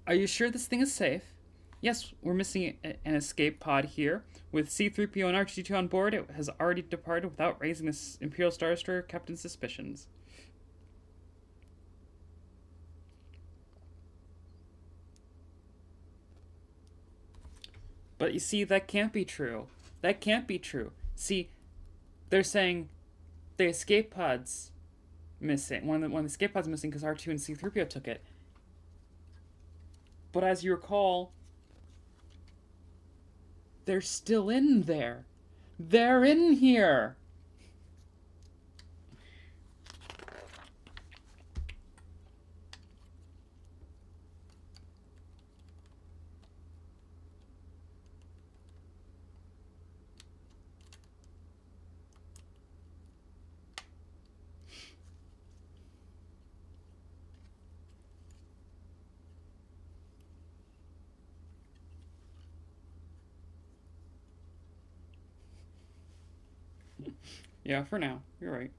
Are you sure this thing is safe? Yes, we're missing an escape pod here. With C-3PO and R2-D2 on board, it has already departed without raising the Imperial Star Destroyer captain's suspicions. But you see, that can't be true. That can't be true. See, they're saying the escape pod's missing. One of the escape pods missing because R2 and C-3PO took it. But as you recall, they're still in there. They're in here. Yeah, for now. You're right.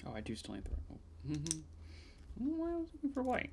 Oh, I do still need the remote. Why I was looking for white?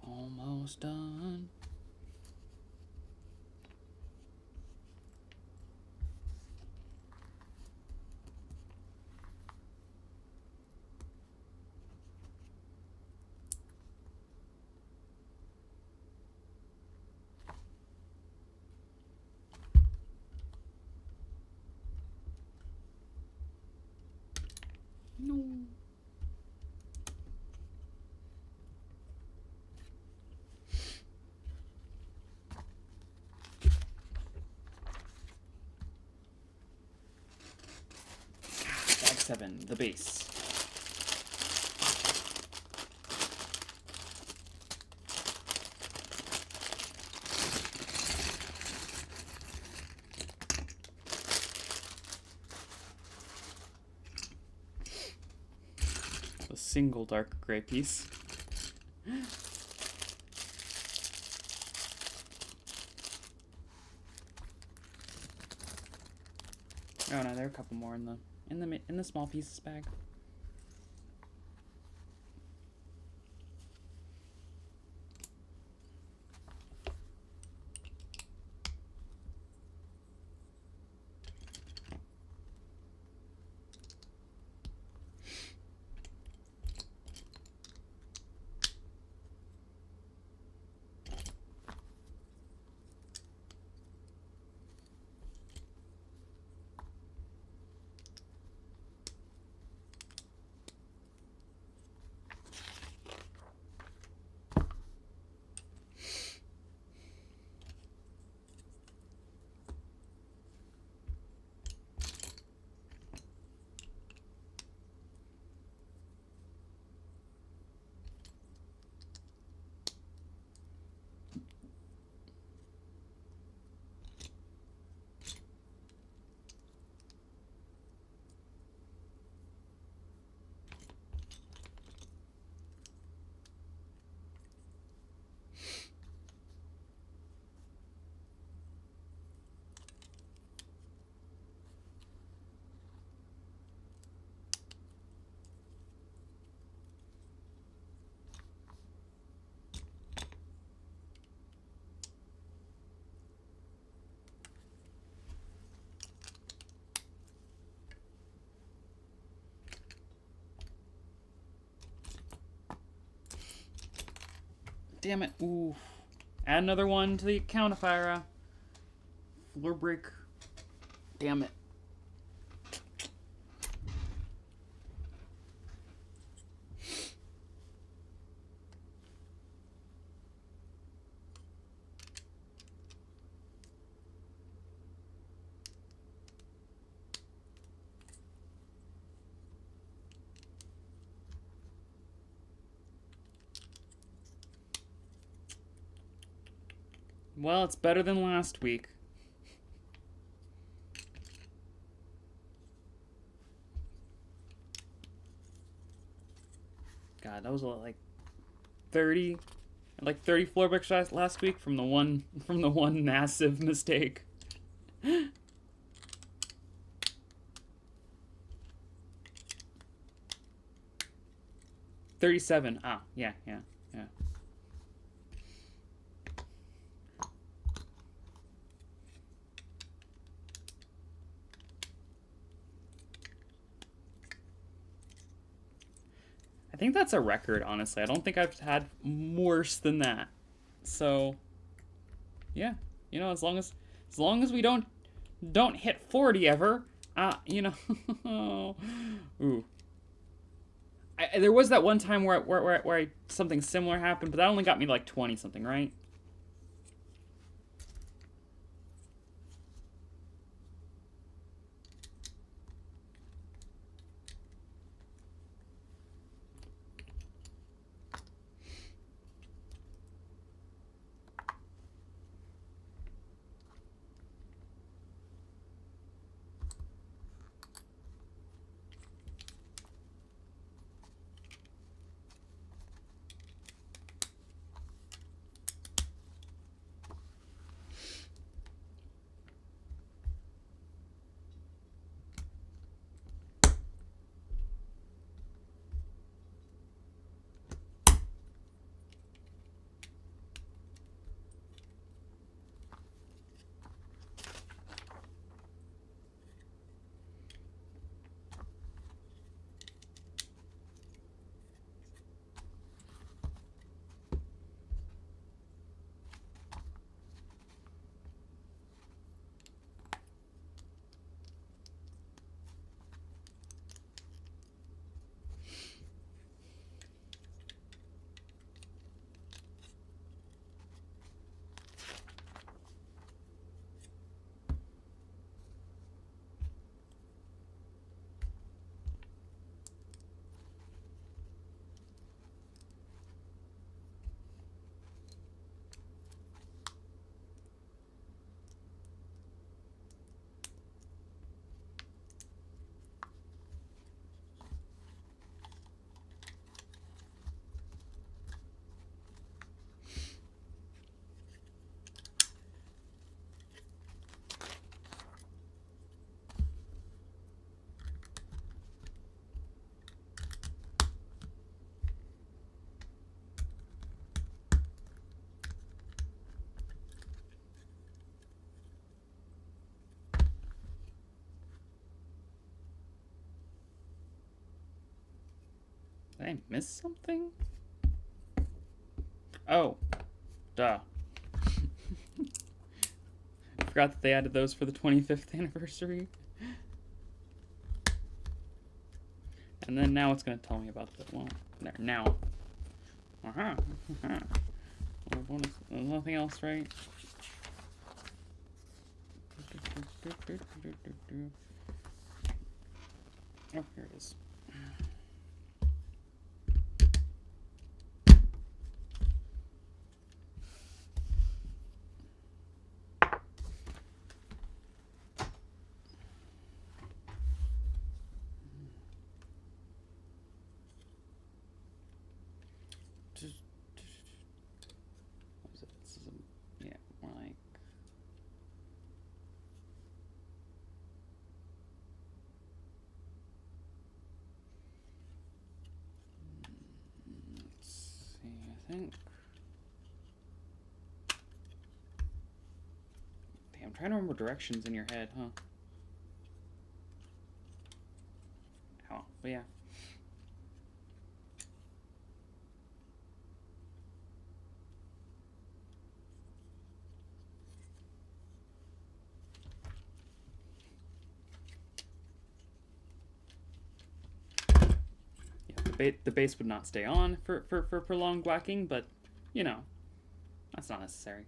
Almost done. No. Bag 7, the base. A single dark gray piece. Oh no, there are a couple more in the small pieces bag. damn it. Ooh. Add another one to the counter. Floor break. Damn it. Well, it's better than last week. God, that was like 30, like 30 floor breaks last week from the one massive mistake. 37. Ah, yeah. I think that's a record, honestly. I don't think I've had worse than that. So, yeah, you know, as long as we don't hit 40 ever, you know, ooh. There was that one time where something similar happened, but that only got me like 20 something, right? Did I miss something? Oh, duh. Forgot that they added those for the 25th anniversary. And then now it's going to tell me about the, well, there, now. Bonus, there's nothing else, right? Oh, here it is. What is it? This is a, yeah, more like. Let's see, I think. Damn, I'm trying to remember directions in your head, huh? Oh, but yeah. the base would not stay on for prolonged whacking, but, you know, that's not necessary.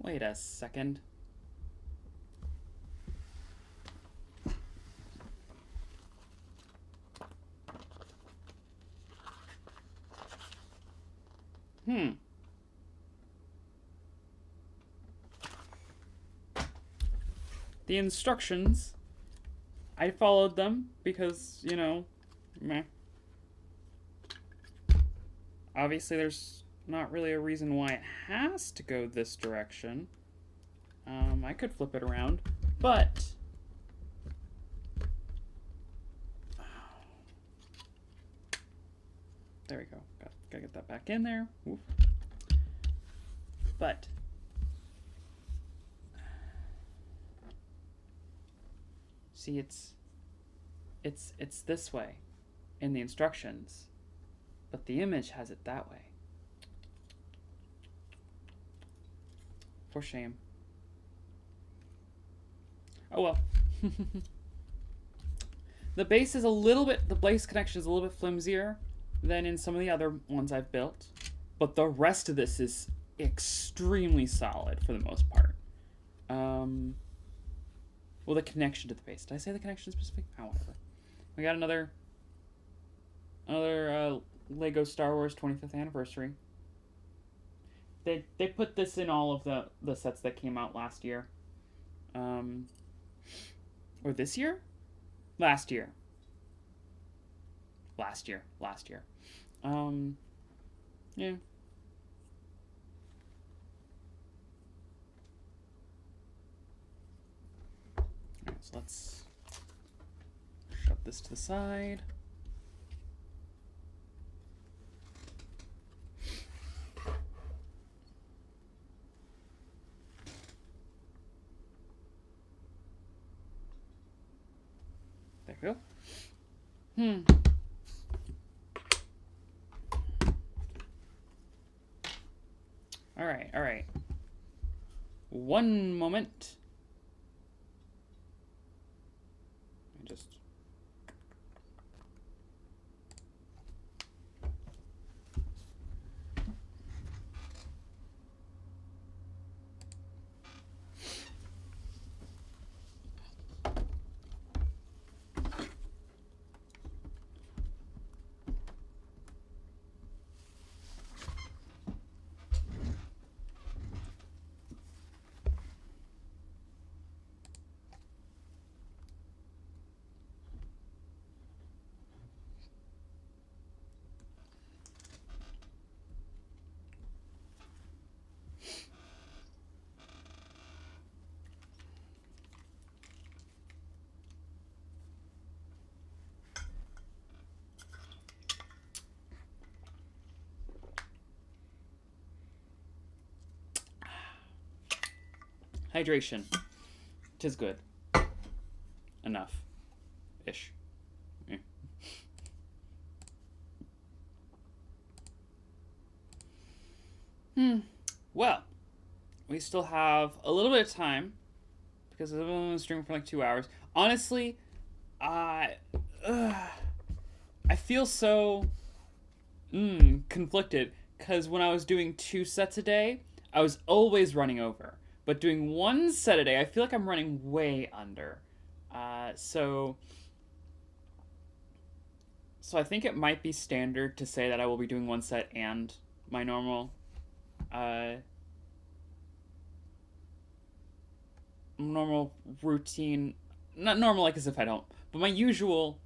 Wait a second. The instructions, I followed them because, you know, meh. Obviously, there's not really a reason why it has to go this direction. I could flip it around, but... There we go. Gotta get that back in there. Oof. But... See, it's this way in the instructions, but the image has it that way. For shame. Oh well. The base is a little bit, the base connection is a little bit flimsier than in some of the other ones I've built, but the rest of this is extremely solid for the most part. Well, the connection to the base. Did I say the connection specific? Oh, whatever. We got another Lego Star Wars 25th anniversary. They put this in all of the sets that came out last year. Or this year? Last year. Yeah. Alright, so let's shove this to the side. There we go. All right. One moment. Just hydration. 'Tis good. Enough. Ish. Well, we still have a little bit of time because I've been streaming for like 2 hours. Honestly, I feel so conflicted because when I was doing 2 sets a day, I was always running over. But doing 1 set a day, I feel like I'm running way under. So I think it might be standard to say that I will be doing 1 set and my normal routine. Not normal like as if I don't, but my usual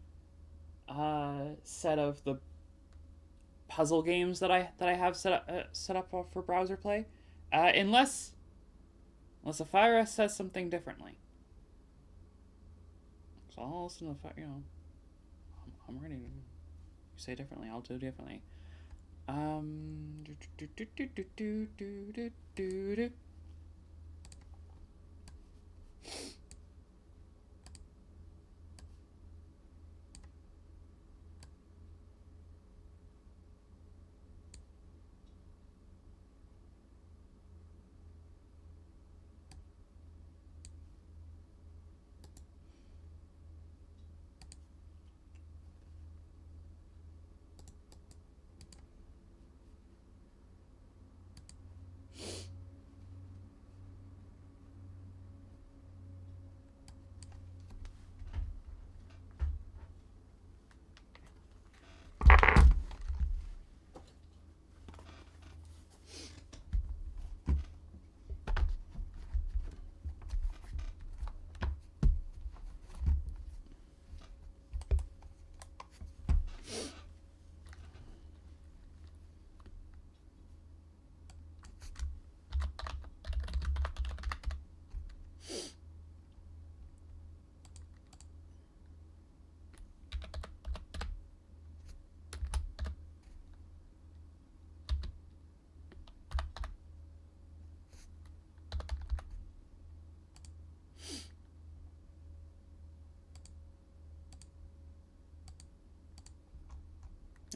set of the puzzle games that I have set up for browser play. Unless Sapphira says something differently. So I'll listen to I'm ready to say differently. I'll do differently.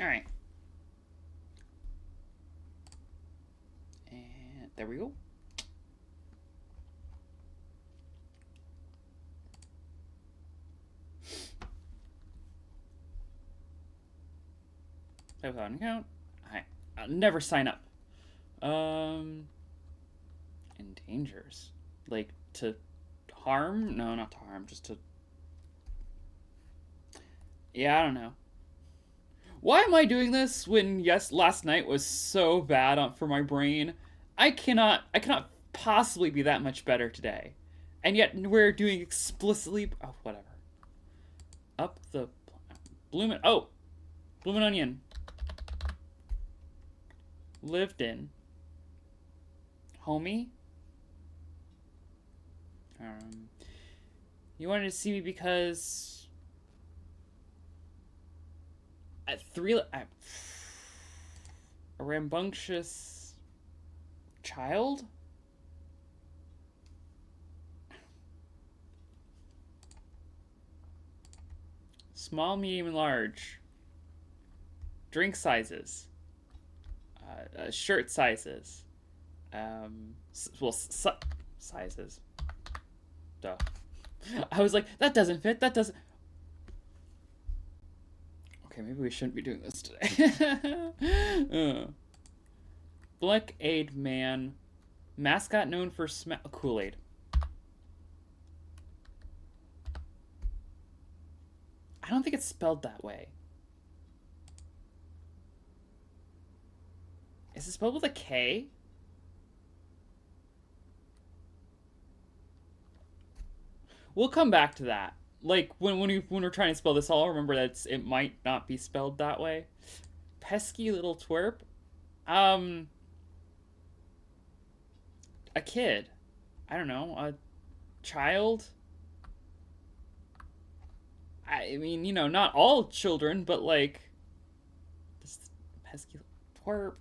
Alright. And there we go. Play without an account. I'll never sign up. Endangers. Like, to harm? No, not to harm. Just to... Yeah, I don't know. Why am I doing this when, yes, last night was so bad for my brain? I cannot possibly be that much better today. And yet we're doing explicitly... Oh, whatever. Up the... Bloomin'... Oh! Bloomin' Onion. Lived in. Homie? You wanted to see me because... A rambunctious... child? Small, medium, and large. Drink sizes. Shirt sizes. Sizes. Duh. I was like, that doesn't fit. That doesn't... Okay, maybe we shouldn't be doing this today. Black Aid Man. Mascot known for Kool-Aid. I don't think it's spelled that way. Is it spelled with a K? We'll come back to that. Like, when we're trying to spell this, I'll remember that it might not be spelled that way. Pesky little twerp. A kid. I don't know. A child. I mean, you know, not all children, but like... This pesky little twerp.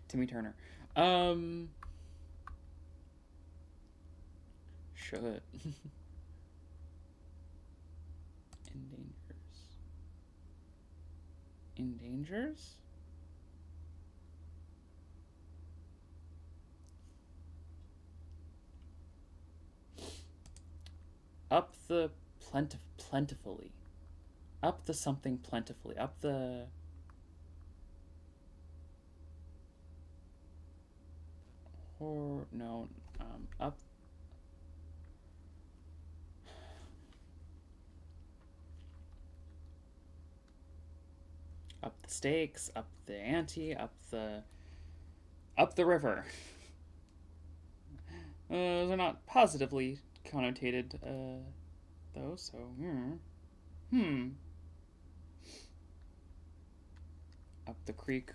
Timmy Turner. Should. Endangers? Up the plentifully. Up the something plentifully. Up the... Or, no, up... Up the stakes, up the ante, up the river. They're not positively connotated, though, so, Up the creek.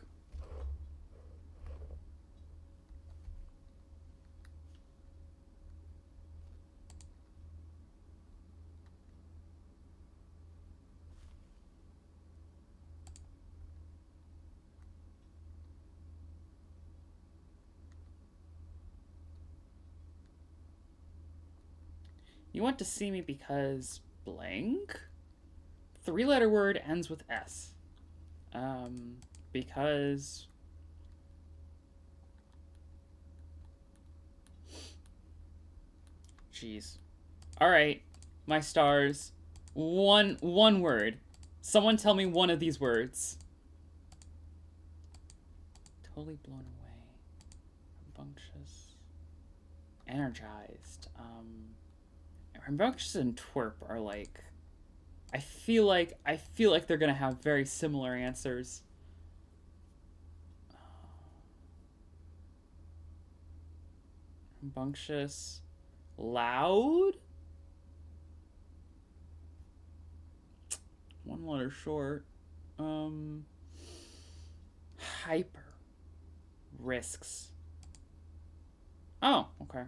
You want to see me because blank? 3-letter word ends with S. Because... Jeez. Alright, my stars. One word. Someone tell me one of these words. Totally blown away. Rambunctious. Energized. Rambunctious and twerp are like... I feel like they're gonna have very similar answers. Rambunctious. Loud? 1 letter short. Hyper. Risks. Oh, okay.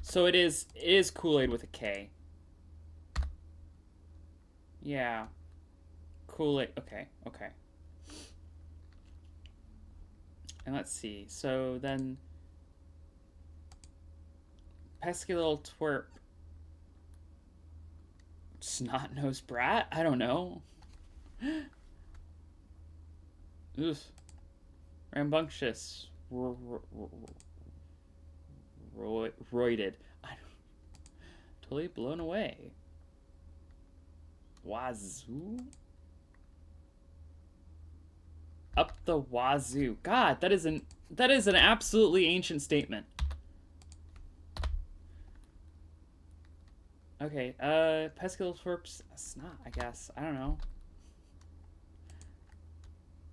So it is Kool-Aid with a K. Yeah. Kool-Aid. Okay. And let's see. So then... Pesky little twerp. Snot-nosed brat? I don't know. Oof. Rambunctious. Roided. Totally blown away. Wazoo? Up the wazoo. God, that is an absolutely ancient statement. Okay, Pestilorp's snot, I guess. I don't know.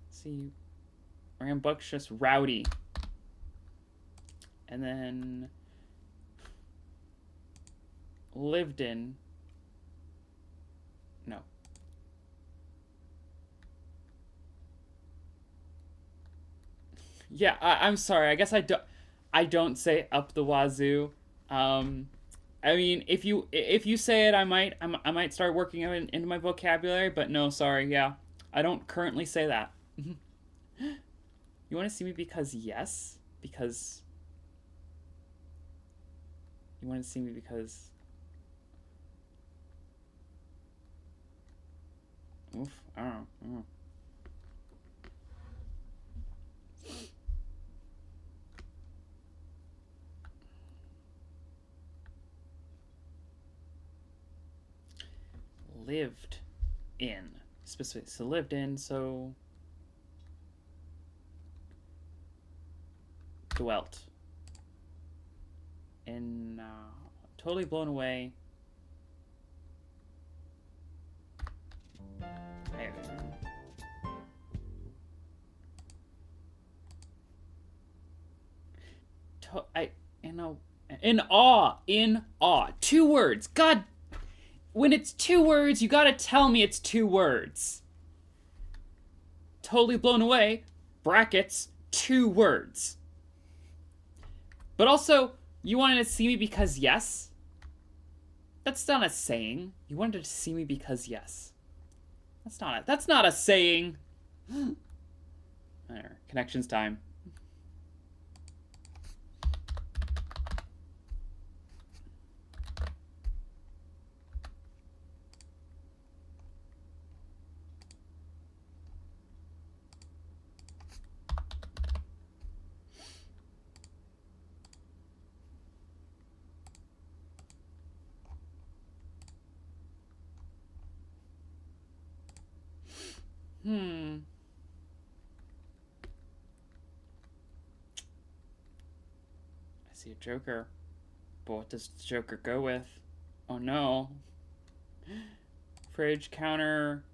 Let's see. Rambunctious rowdy. And then lived in. No. Yeah, I'm sorry. I guess I don't say up the wazoo. I mean, if you say it, I might start working it into my vocabulary. But no, sorry. Yeah, I don't currently say that. You want to see me because yes, because you want to see me because. Oof, I don't know. Lived in, specifically, so lived in, so dwelt in, totally blown away. In awe. 2 words. God, when it's 2 words, you gotta tell me it's 2 words. Totally blown away, brackets, 2 words. But also, you wanted to see me because yes? That's not a saying. You wanted to see me because yes. That's not a saying. There, connections time. I see a Joker. But what does the Joker go with? Oh no. Fridge, counter.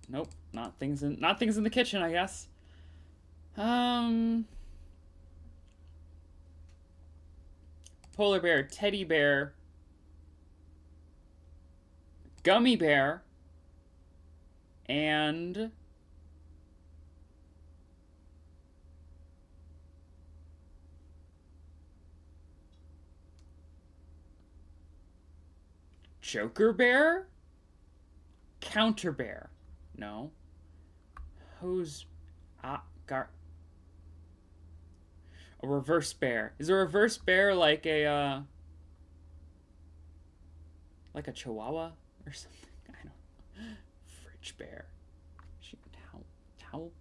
Nope, not things in the kitchen, I guess. Polar bear, teddy bear, gummy bear, and Joker bear? Counter bear. No. Who's a reverse bear? Is a reverse bear like a chihuahua or something? I don't know. Fridge bear. Towel.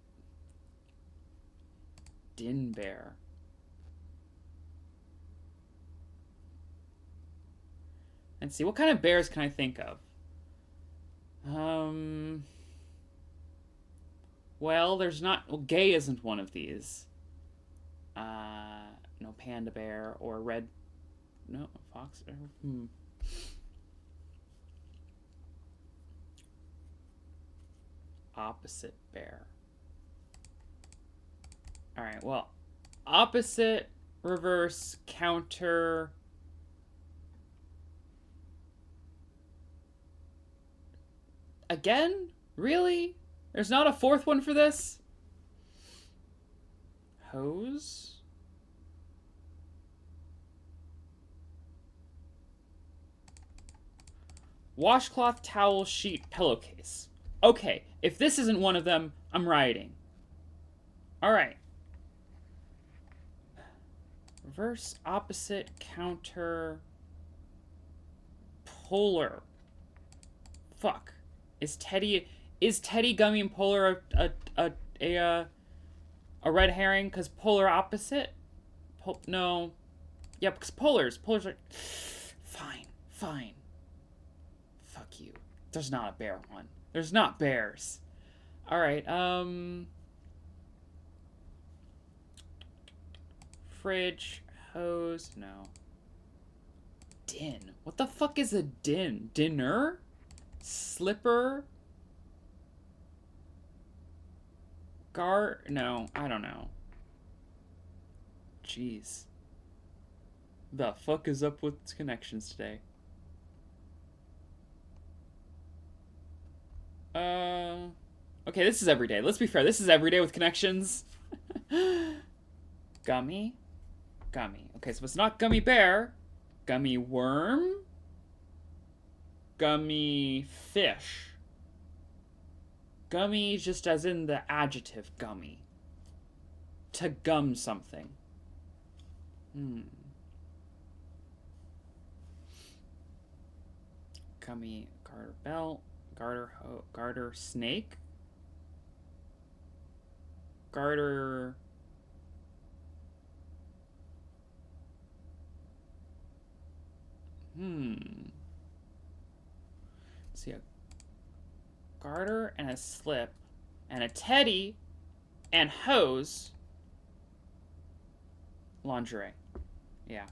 Din bear. Let's see, what kind of bears can I think of? Well, there's not... Well, gay isn't one of these. No panda bear or red... No, fox bear? Opposite bear. Alright, well, opposite, reverse, counter... Again? Really? There's not a 4th one for this? Hose? Washcloth, towel, sheet, pillowcase. Okay, if this isn't one of them, I'm rioting. Alright. Reverse, opposite, counter... Polar. Fuck. Is Teddy Is Teddy, Gummy, and Polar a red herring? Because polar opposite? No. Yeah, because polars are... Fine, fine. Fuck you. There's not a bear one. There's not bears. Alright, fridge, hose, no. Din. What the fuck is a din? Dinner? Slipper? No, I don't know. Jeez. The fuck is up with connections today? Okay, this is every day. Let's be fair. This is every day with connections. Gummy. Gummy. Okay, so it's not gummy bear. Gummy worm. Gummy fish. Gummy just as in the adjective gummy. To gum something. Gummy garter belt. Garter snake. Garter... See, a garter and a slip and a teddy and hose. Lingerie. Yeah.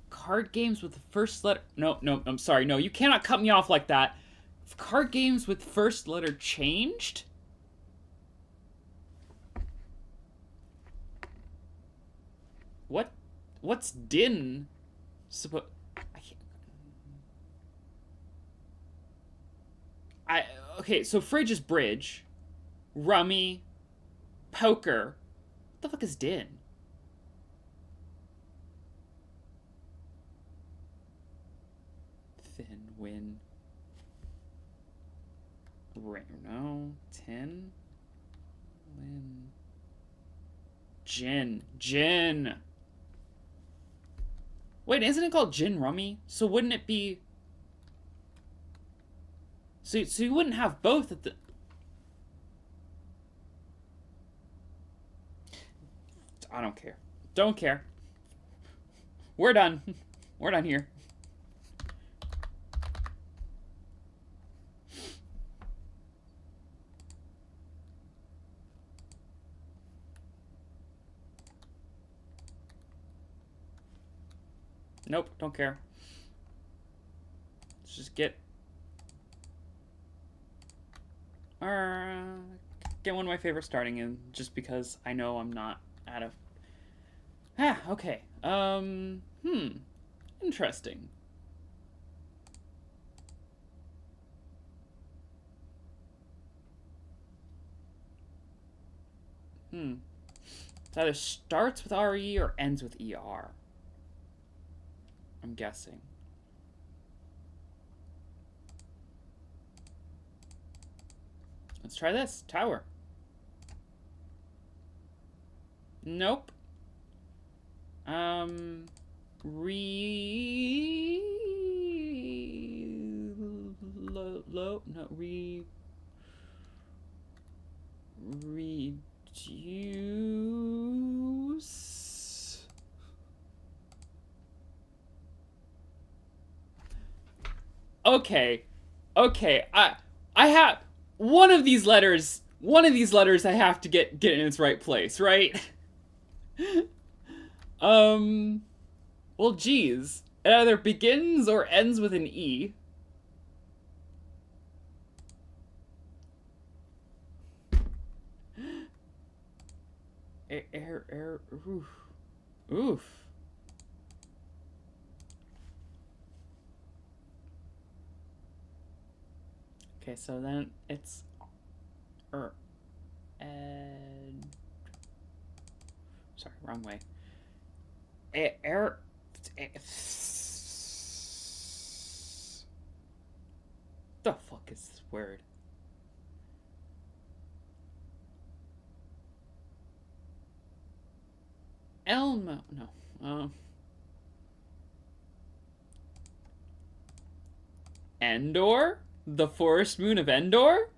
Card games with the first letter... No, I'm sorry. No, you cannot cut me off like that. Card games with first letter changed? What's din? Okay, so fridge is bridge. Rummy. Poker. What the fuck is din? Thin, win. No. Tin. Lin. Gin. Wait, isn't it called gin rummy? So wouldn't it be... So you wouldn't have both at the... I don't care. Don't care. We're done. We're done here. Nope, don't care. Let's just get one of my favorites starting in, just because I know I'm not out of... okay. Interesting. It either starts with RE or ends with ER. I'm guessing. Let's try this. Tower. Nope. No, reduce. Okay. I have one of these letters I have to get in its right place, right? Well, geez. It either begins or ends with an E. Oof. Okay, so then it's sorry, wrong way. The fuck is this word? Elmo. No. Endor? The forest moon of Endor?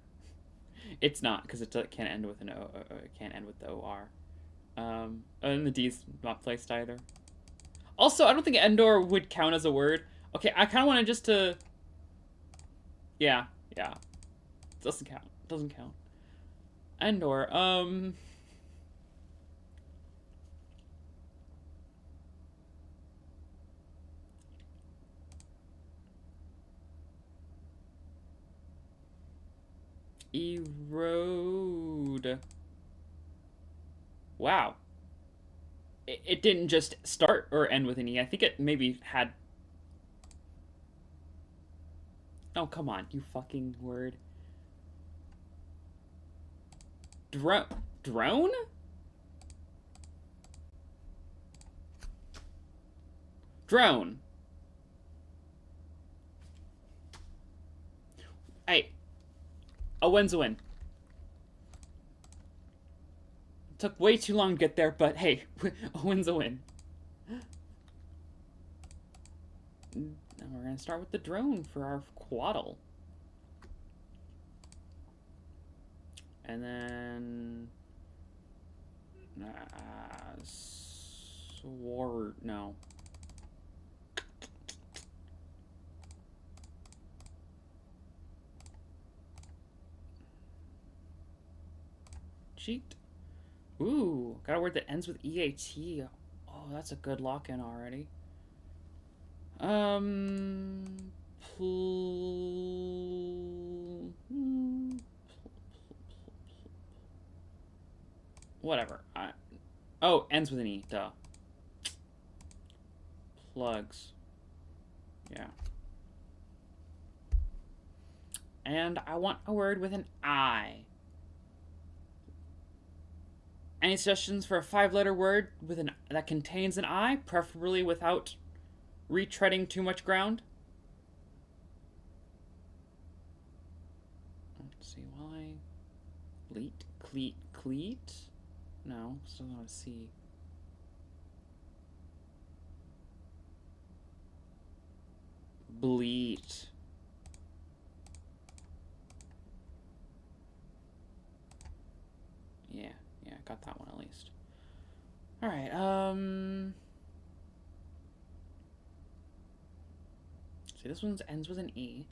It's not, because it can't end with an O. It can't end with the OR. And the D's not placed either. Also, I don't think Endor would count as a word. Okay, I kind of want to just to... Yeah. Doesn't count. Doesn't count. Endor, Erode. Wow. It didn't just start or end with an E. I think it maybe had... Oh, come on, you fucking word. Drone? Drone. Hey. A win's a win. Took way too long to get there, but hey, a win's a win. Now we're gonna start with the drone for our quaddle. And then... Sword... No. Cheat. Ooh, got a word that ends with EAT. Oh, that's a good lock-in already. Whatever. Oh, ends with an E. Duh. Plugs. Yeah. And I want a word with an I. Any suggestions for a 5-letter word with that contains an I, preferably without retreading too much ground? Let's see, why? Cleat? No, still not a C. Bleat. Yeah, got that one at least. Alright, see, this one ends with an E,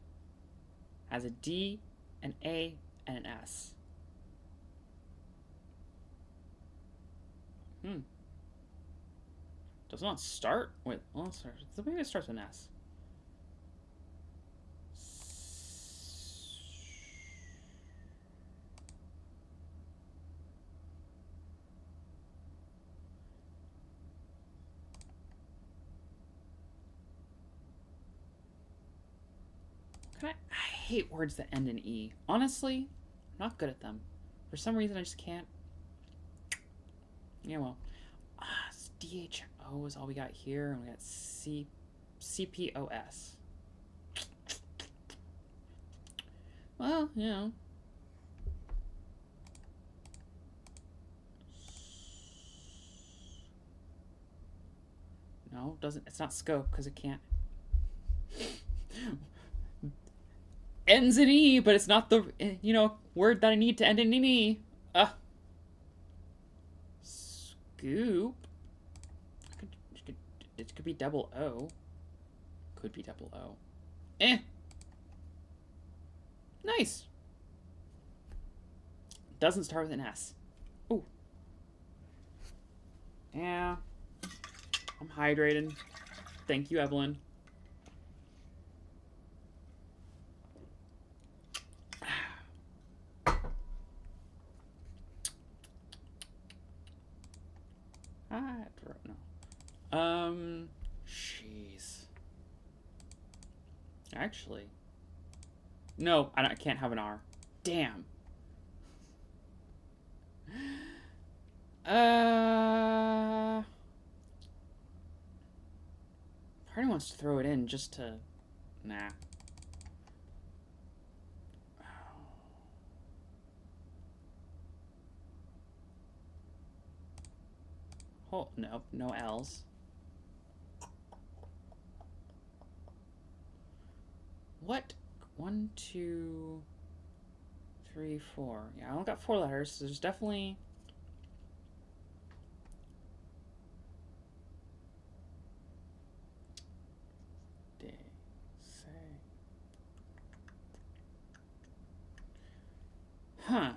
has a D, an A, and an S. Does not start with... Well, maybe it starts with an S. I hate words that end in E. Honestly, I'm not good at them. For some reason, I just can't. Yeah, well. DHO is all we got here, and we got CPOS. Well, you know. No, doesn't. It's not scope because it can't. Ends in E, but it's not the, word that I need to end in an E. Scoop. It could be double O. Could be double O. Nice. Doesn't start with an S. Ooh. Yeah. I'm hydrated. Thank you, Evelyn. No. Jeez. Actually. No, I can't have an R. Damn. Part of me wants to throw it in just to... Nah. Oh, nope, no L's. What 1, 2, 3, 4. Yeah, I only got 4 letters, so there's definitely... Huh.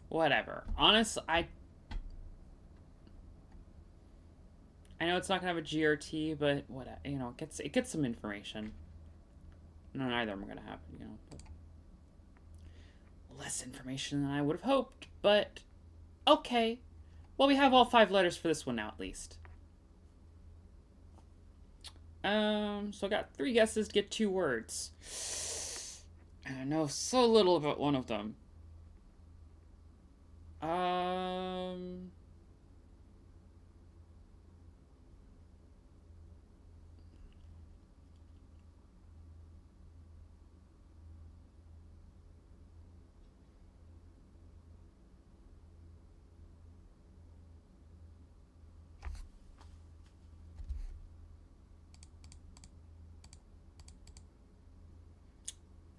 Whatever. Honestly, I know it's not gonna have a GRT, but what, you know, it gets some information. No, neither of them are gonna have, you know, but less information than I would have hoped. But okay. Well, we have all 5 letters for this one now, at least. So I got 3 guesses to get 2 words. And I know so little about one of them.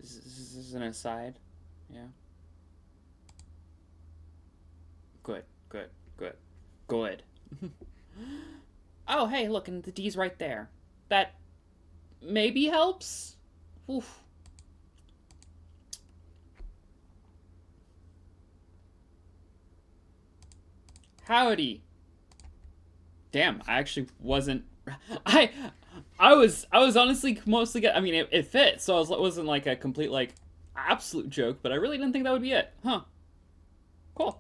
This is an aside. Yeah. Good, good, good, good. Oh, hey, look, and the D's right there. That maybe helps? Oof. Howdy. Damn, I actually wasn't... I was honestly mostly... I mean, it fit, so it wasn't like a complete, like, absolute joke, but I really didn't think that would be it. Huh. Cool.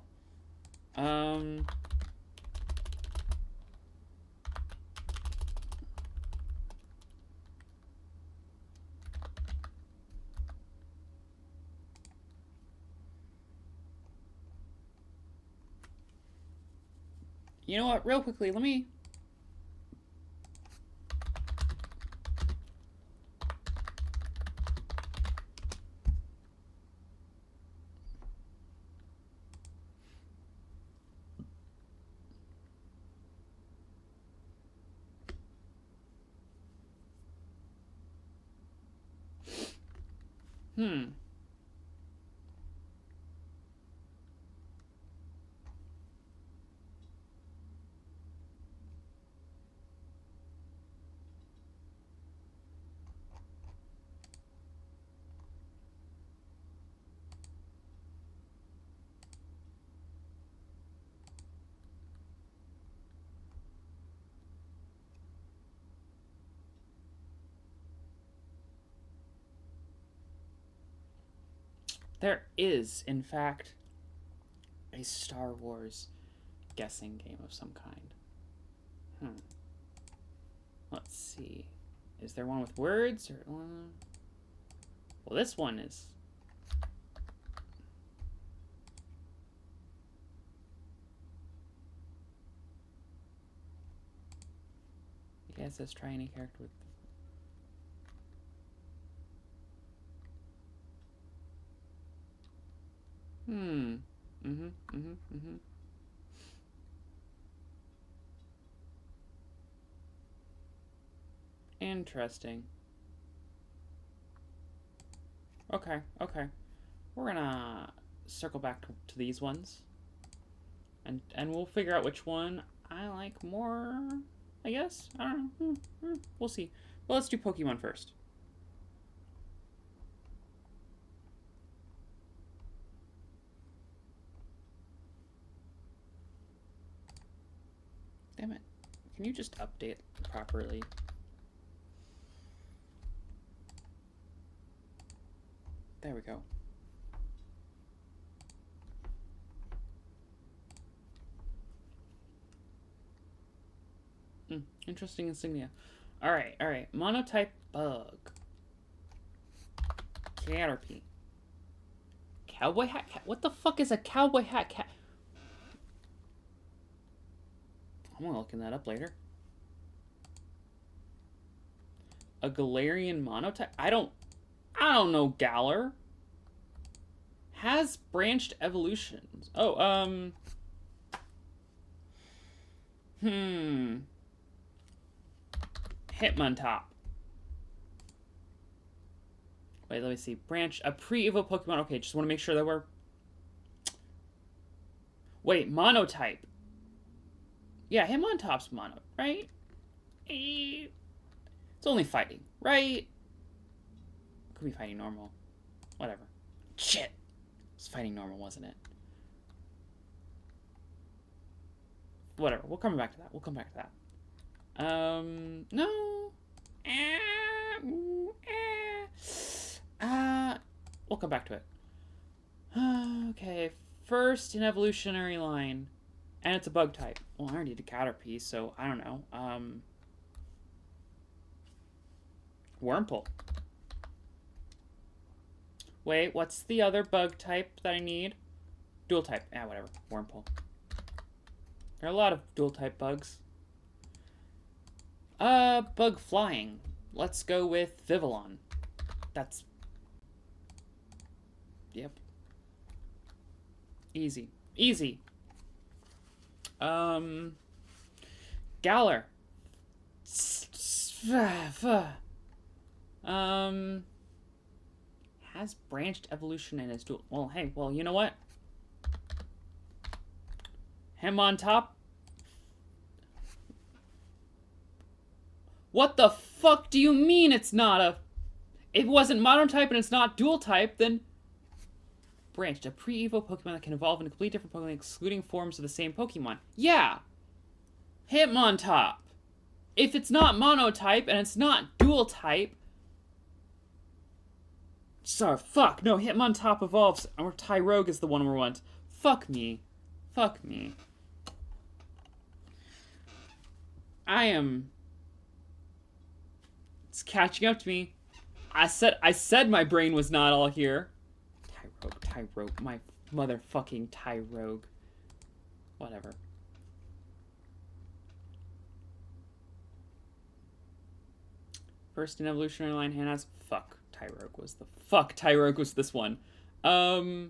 You know what? Real quickly, let me... There is, in fact, a Star Wars guessing game of some kind. Let's see. Is there one with words? Or well, this one is... Yeah, it says try any character with... Interesting. Okay, okay. We're gonna circle back to these ones. And we'll figure out which one I like more, I guess? I don't know. We'll see. Well, let's do Pokemon first. Damn it. Can you just update properly? There we go. Interesting insignia. Alright, alright. Monotype bug. Caterpie. Cowboy hat cat? What the fuck is a cowboy hat cat? I'm gonna look that up later. A Galarian monotype? I don't I don't know, Galar. Has branched evolutions. Oh, Hitmontop. Wait, let me see. Branch, a pre-evo Pokemon. Okay, just want to make sure that we're... Wait, Monotype. Yeah, Hitmontop's mono, right? It's only fighting, right? Could be fighting normal. Whatever. Shit! It's fighting normal, wasn't it? Whatever. We'll come back to that. We'll come back to that. No. We'll come back to it. Okay, first in evolutionary line. And it's a bug type. Well, I already did Caterpie, so I don't know. Wurmple. Wait, what's the other bug type that I need? Dual type. Yeah, whatever. Wurmple. There are a lot of dual type bugs. Bug flying. Let's go with Vivillon. That's... Yep. Easy. Easy. Galar. Has branched evolution in his dual... Well, hey, well, you know what? Hitmontop. What the fuck do you mean it's not a... If it wasn't monotype and it's not dual type, then... Branched, a pre-evo Pokemon that can evolve into completely different Pokemon, excluding forms of the same Pokemon. Yeah! Hitmontop. If it's not monotype and it's not dual type... Sorry, fuck, no, Hitmontop evolves, or Tyrogue is the one we want. Fuck me. Fuck me. I am... It's catching up to me. I said my brain was not all here. Tyrogue, my motherfucking Tyrogue. Whatever. First in evolutionary line, Hannah's... Fuck, Tyrogue was the... Fuck, Tyrogue was this one. Oh,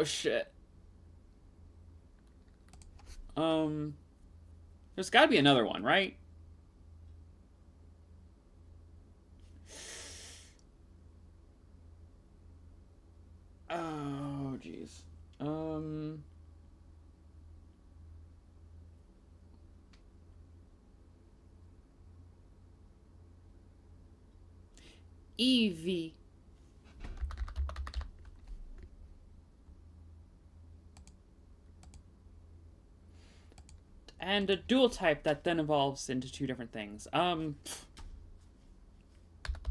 shit. There's gotta be another one, right? Oh, jeez. Eevee. And a dual type that then evolves into two different things.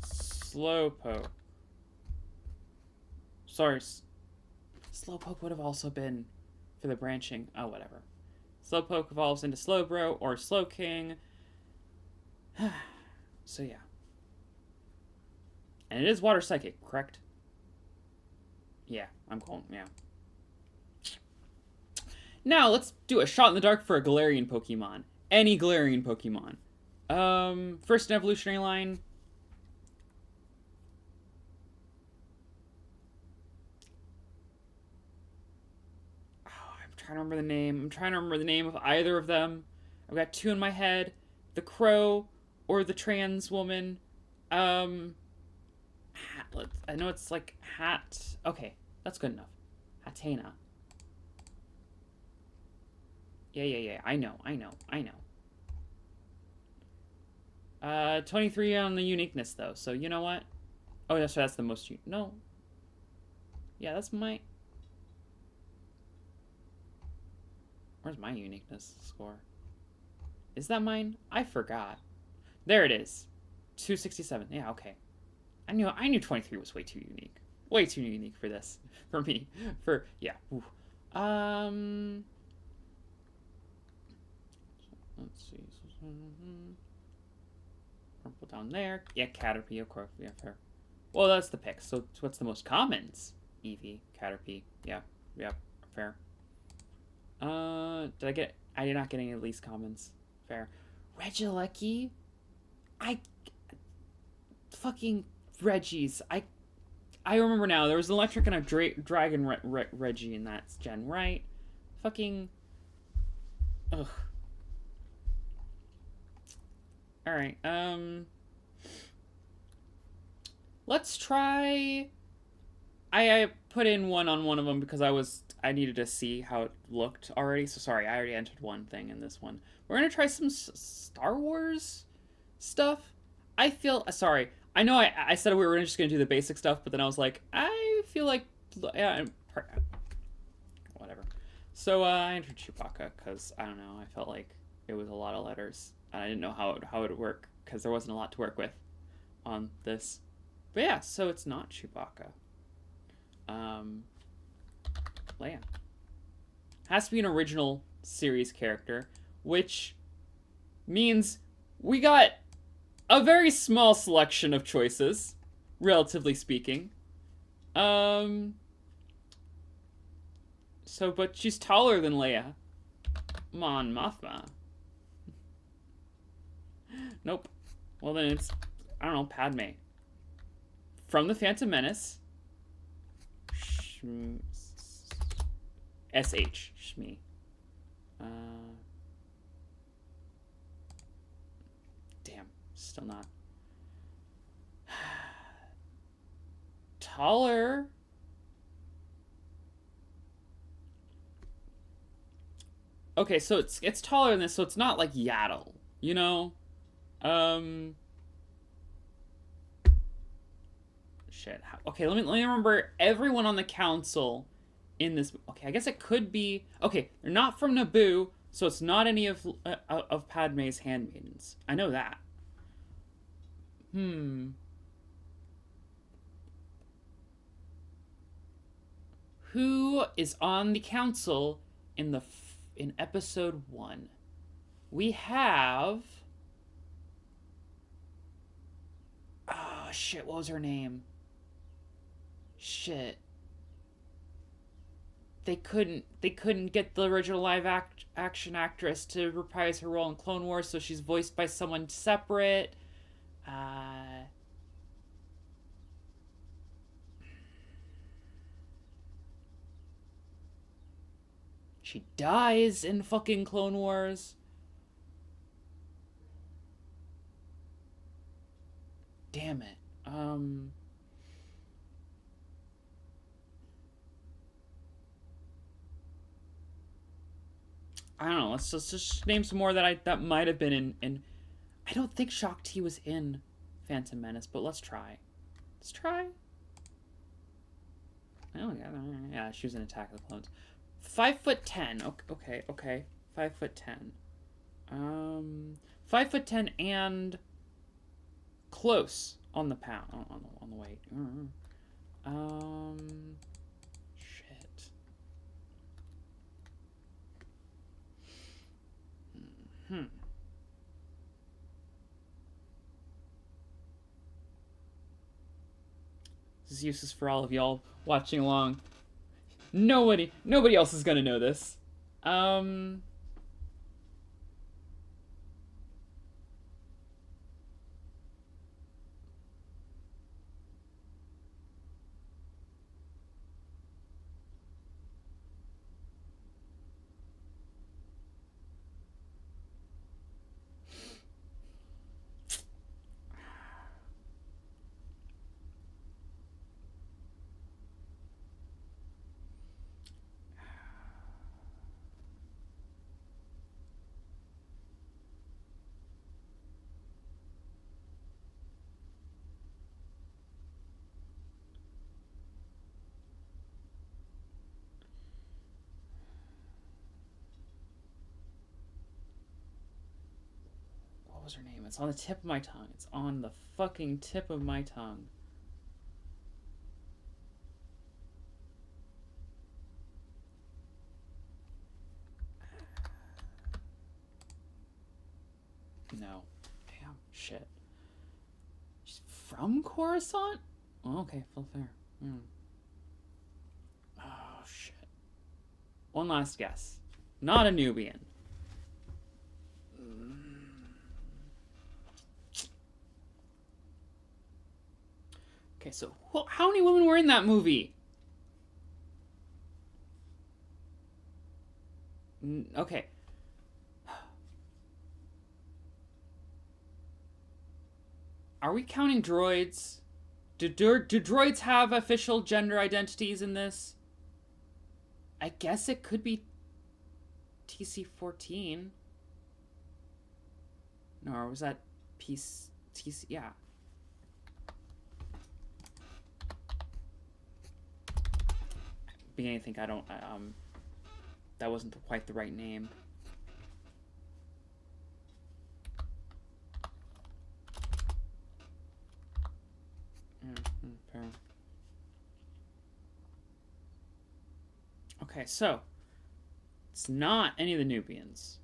Slowpoke. Sorry. Slowpoke would have also been for the branching. Oh, whatever. Slowpoke evolves into Slowbro or Slowking. So, yeah. And it is Water Psychic, correct? Yeah, I'm calling, yeah. Now, let's do a shot in the dark for a Galarian Pokemon. Any Galarian Pokemon. First in evolutionary line. Oh, I'm trying to remember the name. I'm trying to remember the name of either of them. I've got two in my head. The Crow or the Trans Woman. I know it's like Hat. Okay, that's good enough. Hatena. Yeah. I know. 23 on the uniqueness, though. So, you know what? Oh, that's the most... No. Yeah, that's my... Where's my uniqueness score? Is that mine? I forgot. There it is. 267. Yeah, okay. I knew 23 was way too unique. Way too unique for this. For me. Yeah. Ooh. Let's see. Purple down there. Yeah, Caterpie, of course. Yeah, fair. Well, that's the pick. So what's the most commons? Eevee, Caterpie. Yeah, fair. I did not get any least commons. Fair. Regieleki? fucking Reggies. I remember now. There was an electric and a dragon Reggie in that gen, right? Fucking. Ugh. Alright, let's try... I put in one on one of them because I needed to see how it looked already. So sorry, I already entered one thing in this one. We're gonna try some Star Wars stuff. I feel... Sorry. I know I said we were just gonna do the basic stuff, but then I was like, I feel like... Yeah, whatever. So, I entered Chewbacca because, I don't know, I felt like it was a lot of letters. And I didn't know how it would work because there wasn't a lot to work with on this. But yeah, so it's not Chewbacca. Leia. Has to be an original series character, which means we got a very small selection of choices, relatively speaking. So, but she's taller than Leia. Mon Mothma. Nope. Well, then it's, I don't know, Padme. From The Phantom Menace. S.H. Shmi. Damn. Still not. Taller. Okay, so it's taller than this, so it's not like Yaddle, you know? Shit. Okay, let me remember everyone on the council in this. Okay, I guess it could be. Okay, they're not from Naboo, so it's not any of Padme's handmaidens. I know that. Who is on the council in episode 1? We have. Oh shit! What was her name? Shit. They couldn't get the original live action actress to reprise her role in Clone Wars, so she's voiced by someone separate. She dies in fucking Clone Wars. Damn it. I don't know. Let's just name some more that might have been in. I don't think Shaak Ti was in Phantom Menace, but let's try. Let's try. Oh yeah, she was in Attack of the Clones. 5'10". Okay. 5'10". 5'10" and close on the pound on the weight. Shit. This is useless for all of y'all watching along. Nobody else is gonna know this. What was her name? It's on the tip of my tongue. It's on the fucking tip of my tongue. No. Damn. Shit. She's from Coruscant? Oh, okay, full fair. Oh, shit. One last guess. Not a Nubian. Okay, so how many women were in that movie? Okay. Are we counting droids? Do droids have official gender identities in this? I guess it could be TC-14. No, or was that TC? Yeah. Beginning to think I don't. That wasn't quite the right name. Okay, so it's not any of the Nubians.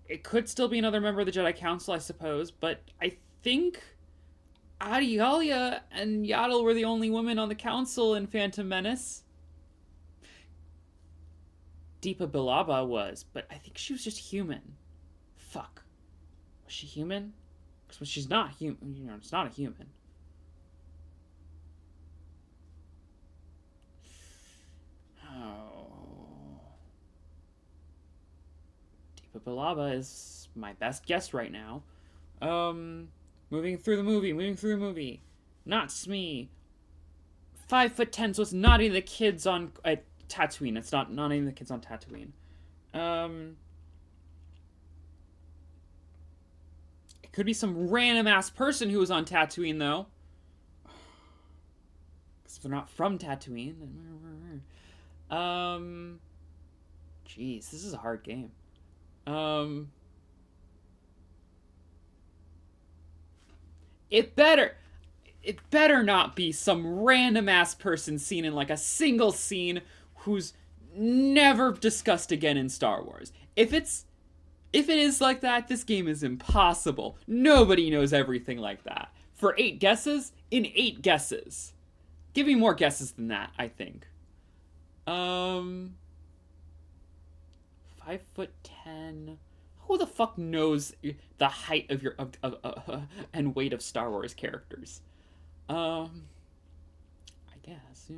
It could still be another member of the Jedi Council, I suppose, but I think Adialia and Yaddle were the only women on the council in Phantom Menace. Deepa Bilaba was, but I think she was just human. Fuck. Was she human? Because she's not human. You know, it's not a human. Oh. Deepa Bilaba is my best guess right now. Moving through the movie. Not Smee. 5'10", so it's not even the kids on Tatooine. It's not even the kids on Tatooine. It could be some random ass person who was on Tatooine though. Because they're not from Tatooine. Jeez, this is a hard game. It better not be some random ass person seen in like a single scene who's never discussed again in Star Wars. If it is like that, this game is impossible. Nobody knows everything like that. For 8 guesses, in 8 guesses. Give me more guesses than that, I think. 5'10". Who the fuck knows the height of your and weight of Star Wars characters? I guess.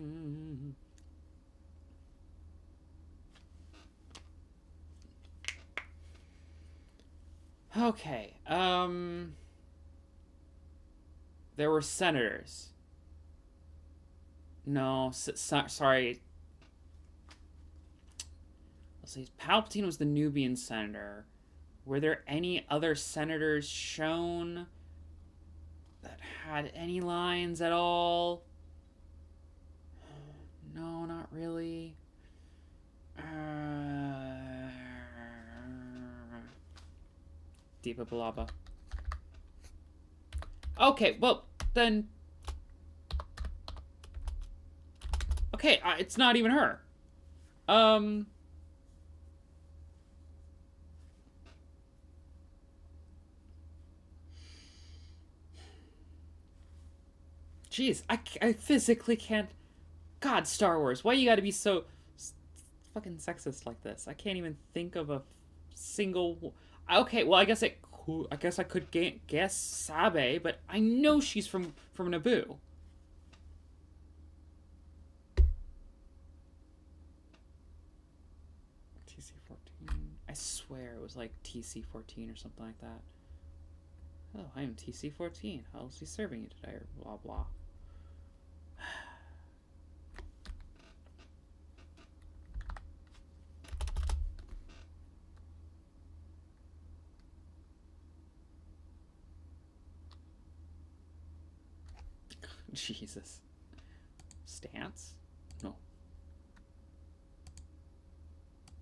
Okay. There were senators. No, sorry. Let's see. Palpatine was the Nubian senator. Were there any other senators shown that had any lines at all? No, not really. Deepa Bilaba. Okay, well, then... Okay, it's not even her. Jeez, I physically can't... God, Star Wars, why you gotta be so fucking sexist like this? I can't even think of a single... Okay, well, I guess I could guess Sabe, but I know she's from Naboo. TC-14. I swear it was like TC-14 or something like that. Oh, I am TC-14. How is he serving you today? Or blah blah. Jesus. Stance? No.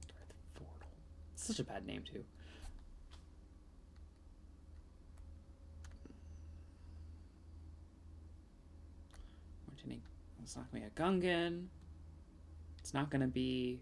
Darth Fordle. Such a bad name, too. It's not going to be a Gungan. It's not going to be...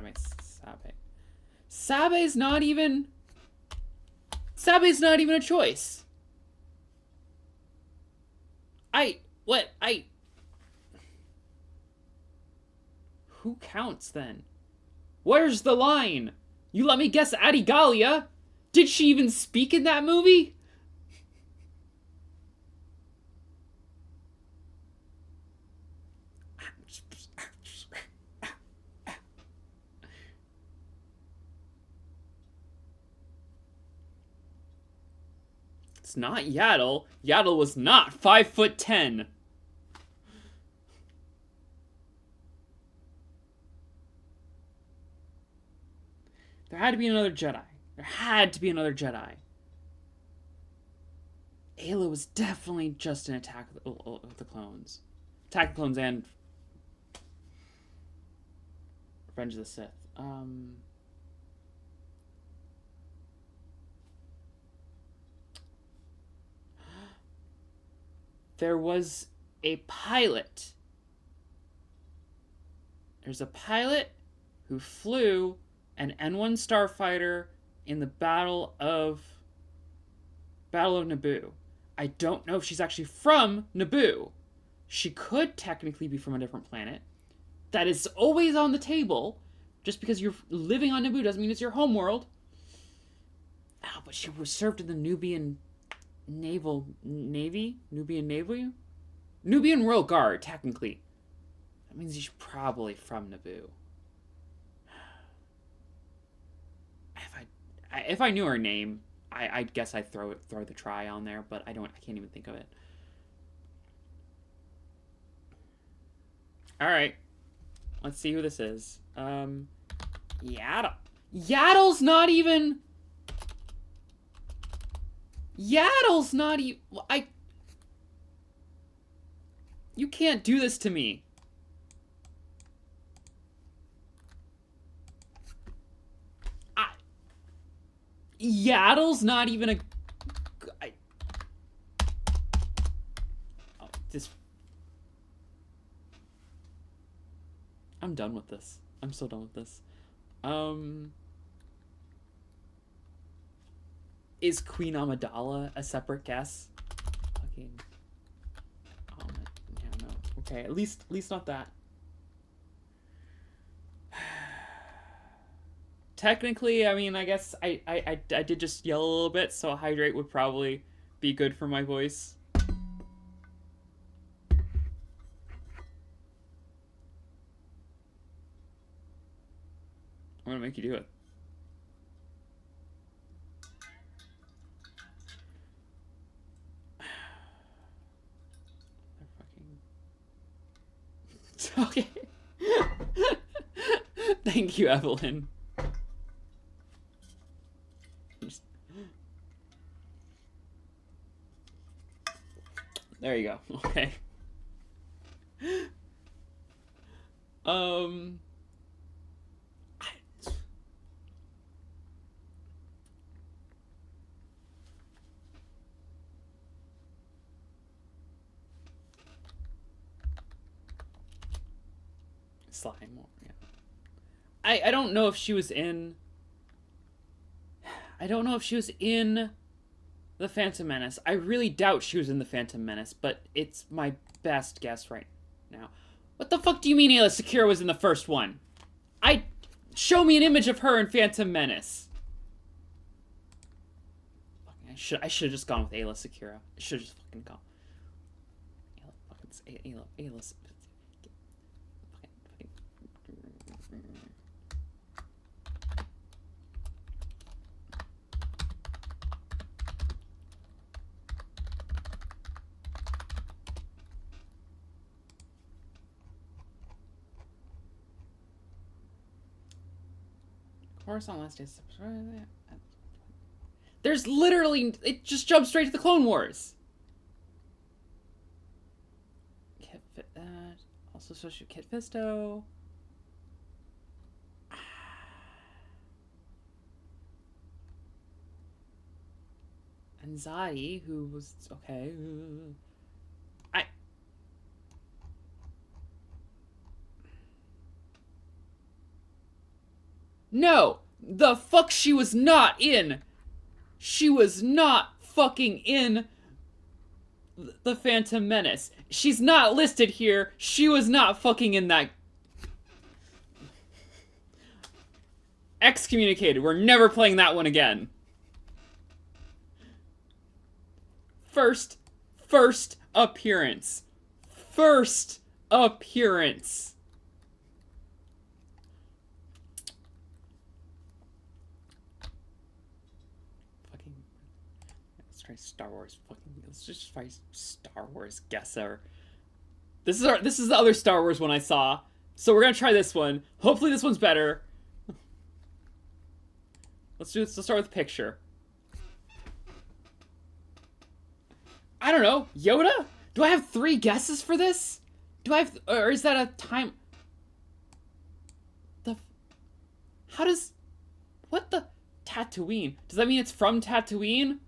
Padme, Sabe. Sabe's not even a choice. Who counts then? Where's the line? You let me guess Adigalia? Did she even speak in that movie? It's not Yaddle. Yaddle was not 5'10". There had to be another Jedi. There had to be another Jedi. Ayla was definitely just an Attack of the Clones. Attack of the Clones and Revenge of the Sith. There was a pilot. There's a pilot who flew an N1 starfighter in the Battle of Naboo. I don't know if she's actually from Naboo. She could technically be from a different planet. That is always on the table. Just because you're living on Naboo doesn't mean it's your homeworld. Oh, but she was served in the Nubian Navy? Nubian Royal Guard, technically. That means she's probably from Naboo. If I knew her name, I guess I'd throw the try on there, but I can't even think of it. Alright. Let's see who this is. Yaddle. Yaddle's not even... You can't do this to me. Yaddle's not even a... I'm done with this. I'm so done with this. Is Queen Amidala a separate guess? Fucking... yeah, no. Okay, at least not that. Technically, I mean, I guess I did just yell a little bit, so hydrate would probably be good for my voice. I'm gonna make you do it. Okay. Thank you, Evelyn. There you go. Okay. Slime more, yeah. I don't know if she was in... I don't know if she was in The Phantom Menace. I really doubt she was in The Phantom Menace, but it's my best guess right now. What the fuck do you mean Aayla Secura was in the first one? Show me an image of her in Phantom Menace. I should have just gone with Aayla Secura. I should have just fucking gone. Ayla. Coruscant last days. There's literally... It just jumps straight to the Clone Wars. Also associated with Kit Fisto. And Zadi, who was... Okay. No, the fuck she was not in. She was not fucking in the Phantom Menace. She's not listed here. She was not fucking in that. Excommunicated. We're never playing that one again. First appearance. First appearance. Fucking. Let's try Star Wars. Let's just try Star Wars guesser. This is the other Star Wars one I saw. So we're gonna try this one. Hopefully this one's better. Let's start with picture. I don't know. Yoda? Do I have 3 guesses for this? Or is that a time? What the? Tatooine. Does that mean it's from Tatooine?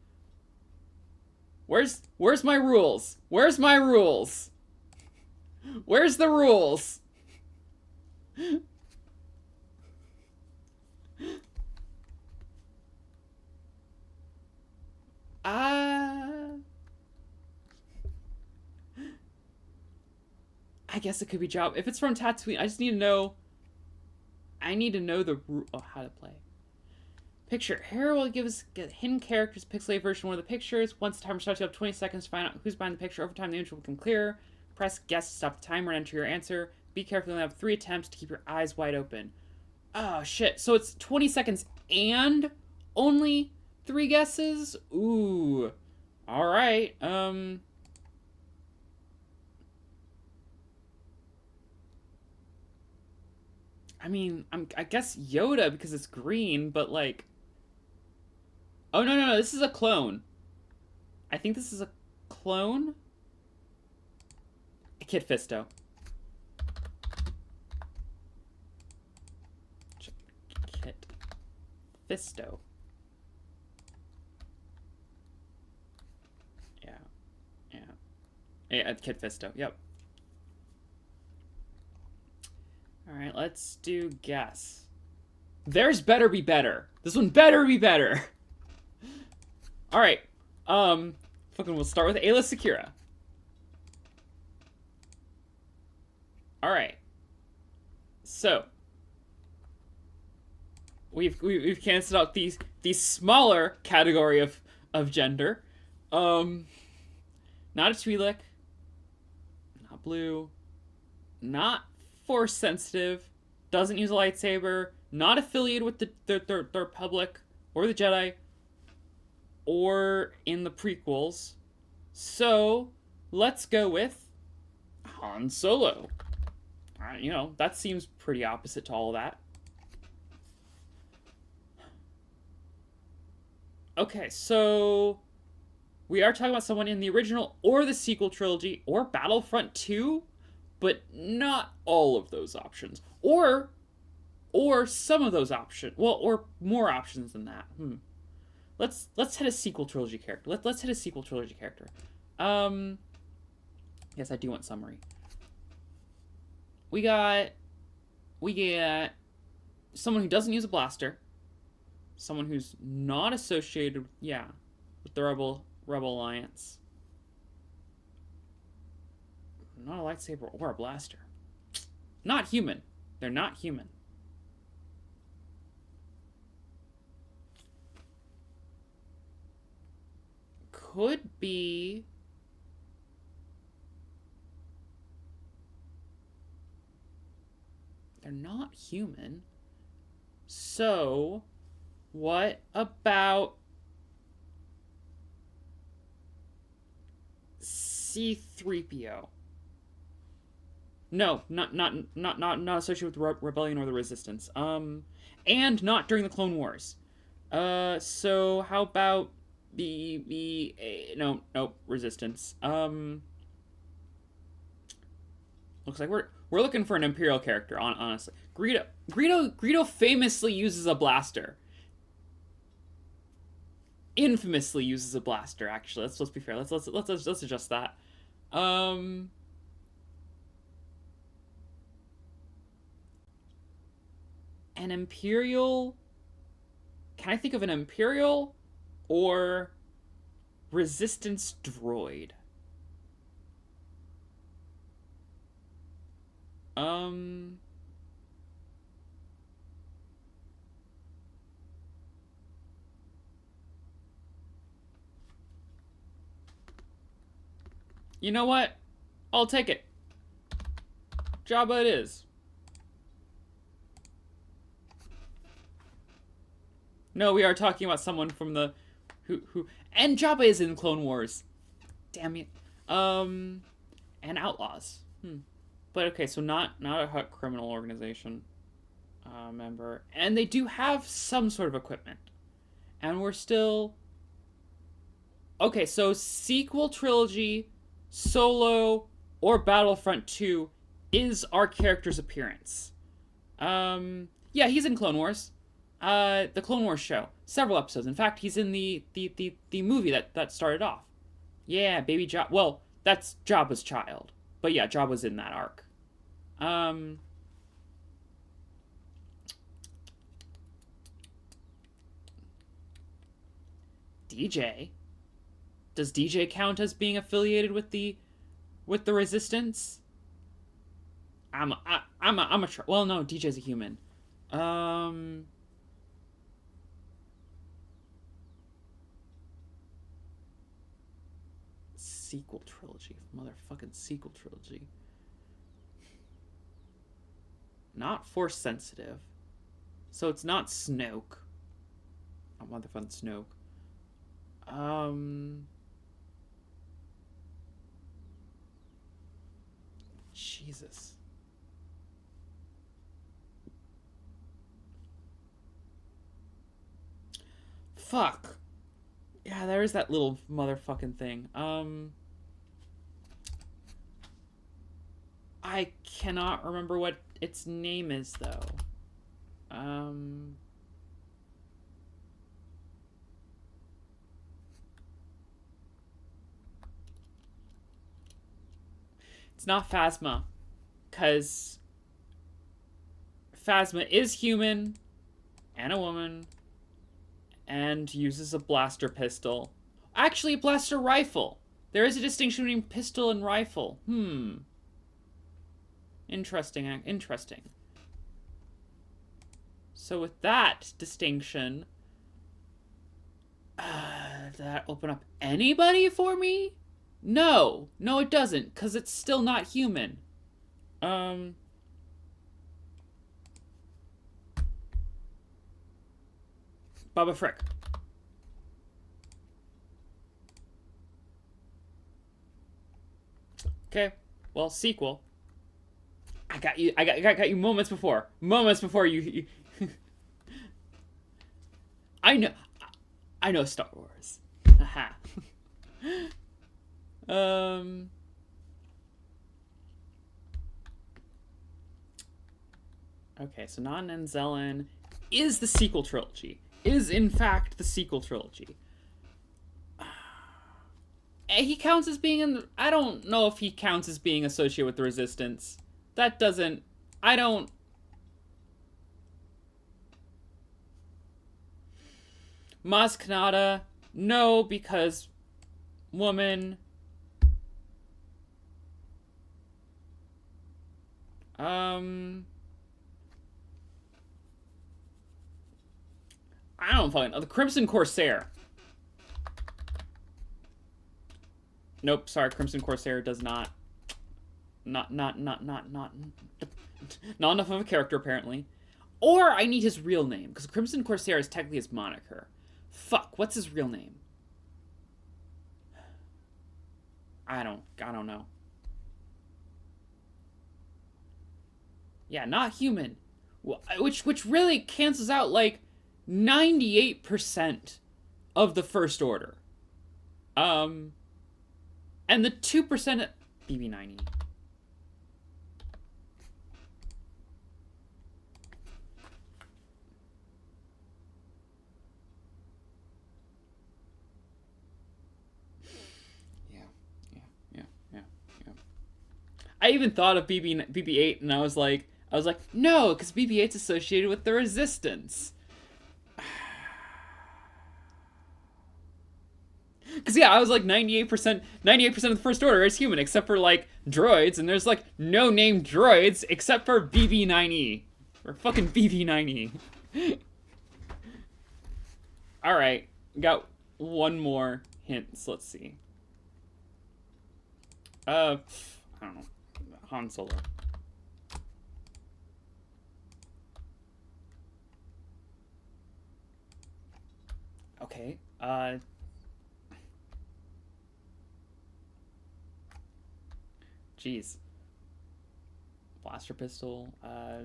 Where's my rules? Where's my rules? Where's the rules? I guess it could be Jabba. If it's from Tatooine, I just need to know. I need to know how to play. Picture. Here will give us hidden characters, pixelated version of one of the pictures. Once the timer starts, you have 20 seconds to find out who's behind the picture. Over time, the image will become clearer. Press guess to stop the timer and enter your answer. Be careful, you only have 3 attempts to keep your eyes wide open. Oh, shit. So it's 20 seconds and only 3 guesses? Ooh. Alright. I mean, I guess Yoda because it's green, but like... Oh, no, this is a clone. I think this is a clone? Kit Fisto. Kit Fisto. Yeah, Kit Fisto, yep. Alright, let's do guess. Theirs better be better. This one better be better. Alright, we'll start with Aayla Secura. Alright. So we've canceled out these smaller category of gender. Not a Twi'lek. Not blue. Not force sensitive. Doesn't use a lightsaber. Not affiliated with the Republic or the Jedi. Or in the prequels. So let's go with Han Solo. You know, that seems pretty opposite to all of that. Okay, so we are talking about someone in the original or the sequel trilogy or Battlefront 2, but not all of those options. Or some of those options. Well, or more options than that. Let's hit a sequel trilogy character. Let's hit a sequel trilogy character. Yes, I do want summary. We get someone who doesn't use a blaster. Someone who's not associated, with the Rebel Alliance. Not a lightsaber or a blaster. Not human. They're not human. Could be... They're not human. So, what about C-3PO? No, not associated with the Rebellion or the Resistance. And not during the Clone Wars. So how about nope, Resistance. Looks like we're looking for an Imperial character, honestly. Greedo famously uses a blaster. Infamously uses a blaster, actually. Let's be fair. Let's adjust that. an Imperial... Can I think of an Imperial or Resistance droid? You know what? I'll take it. Jabba it is. No, we are talking about someone from the... Who... And Jabba is in Clone Wars. Damn it. And Outlaws. But okay, so not a Hutt criminal organization member. And they do have some sort of equipment. And we're still... Okay, so sequel trilogy, Solo, or Battlefront 2 is our character's appearance. Yeah, he's in Clone Wars. The Clone Wars show. Several episodes. In fact, he's in the movie that started off. Yeah, baby Jabba. Well, that's Jabba's child. But yeah, Jabba's in that arc. DJ? Does DJ count as being affiliated with the Resistance? I'm a well, no, DJ's a human. Sequel trilogy. Motherfucking sequel trilogy. Not Force sensitive. So it's not Snoke. Oh, motherfucking Snoke. Jesus. Fuck. Yeah, there is that little motherfucking thing. I cannot remember what its name is, though. It's not Phasma, because Phasma is human and a woman and uses a blaster pistol. Actually, a blaster rifle. There is a distinction between pistol and rifle. Interesting, interesting. So with that distinction, does that open up anybody for me? No, it doesn't, because it's still not human. Baba Frick. Okay, well, sequel. I got you. I got you moments before. Moments before you. I know Star Wars. Haha. Okay, so Nan and Zelen is the sequel trilogy. Is in fact the sequel trilogy. He counts as being in... I don't know if he counts as being associated with the Resistance. That doesn't... I don't... Maz Kanata, no, because woman. I don't fucking know. The Crimson Corsair. Nope, sorry, Crimson Corsair does not enough of a character, apparently. Or I need his real name, because Crimson Corsair is technically his moniker. Fuck, what's his real name? I don't know. Yeah, not human. Which really cancels out, like, 98% of the First Order. And the 2% BB-9E. Yeah. I even thought of BB-8, and I was like, I was like, no, because BB-8's associated with the Resistance. Because, yeah, I was like 98% of the First Order is human, except for, like, droids, and there's, like, no named droids except for BB-9E. Or fucking BB-9E. Alright, got one more hint, so let's see. I don't know. Han Solo. Okay, jeez. Blaster pistol, I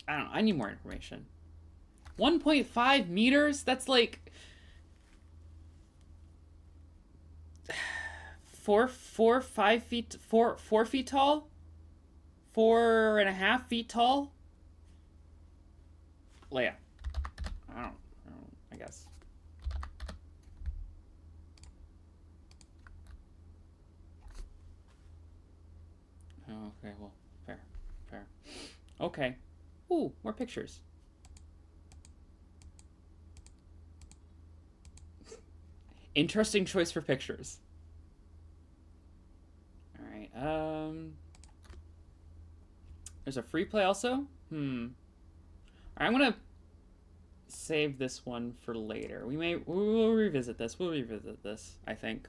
don't know, I need more information. 1.5 meters? That's like... 4 feet tall? 4.5 feet tall? Leia. I don't I guess. Oh, okay, well, fair. Okay. Ooh, more pictures. Interesting choice for pictures. Alright, there's a free play also? Alright, I'm gonna save this one for later. We'll revisit this. I think.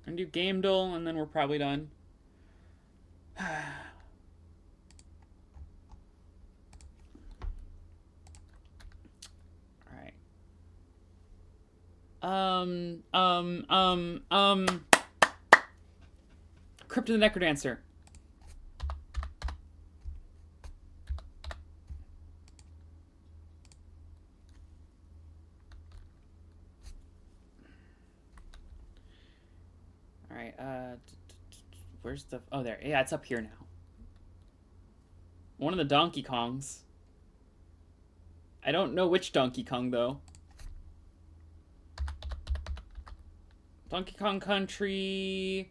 And do Game Duel, and then we're probably done. Alright. Crypt of the Necrodancer. Alright, where's the... Oh, there. Yeah, it's up here now. One of the Donkey Kongs. I don't know which Donkey Kong, though. Donkey Kong Country...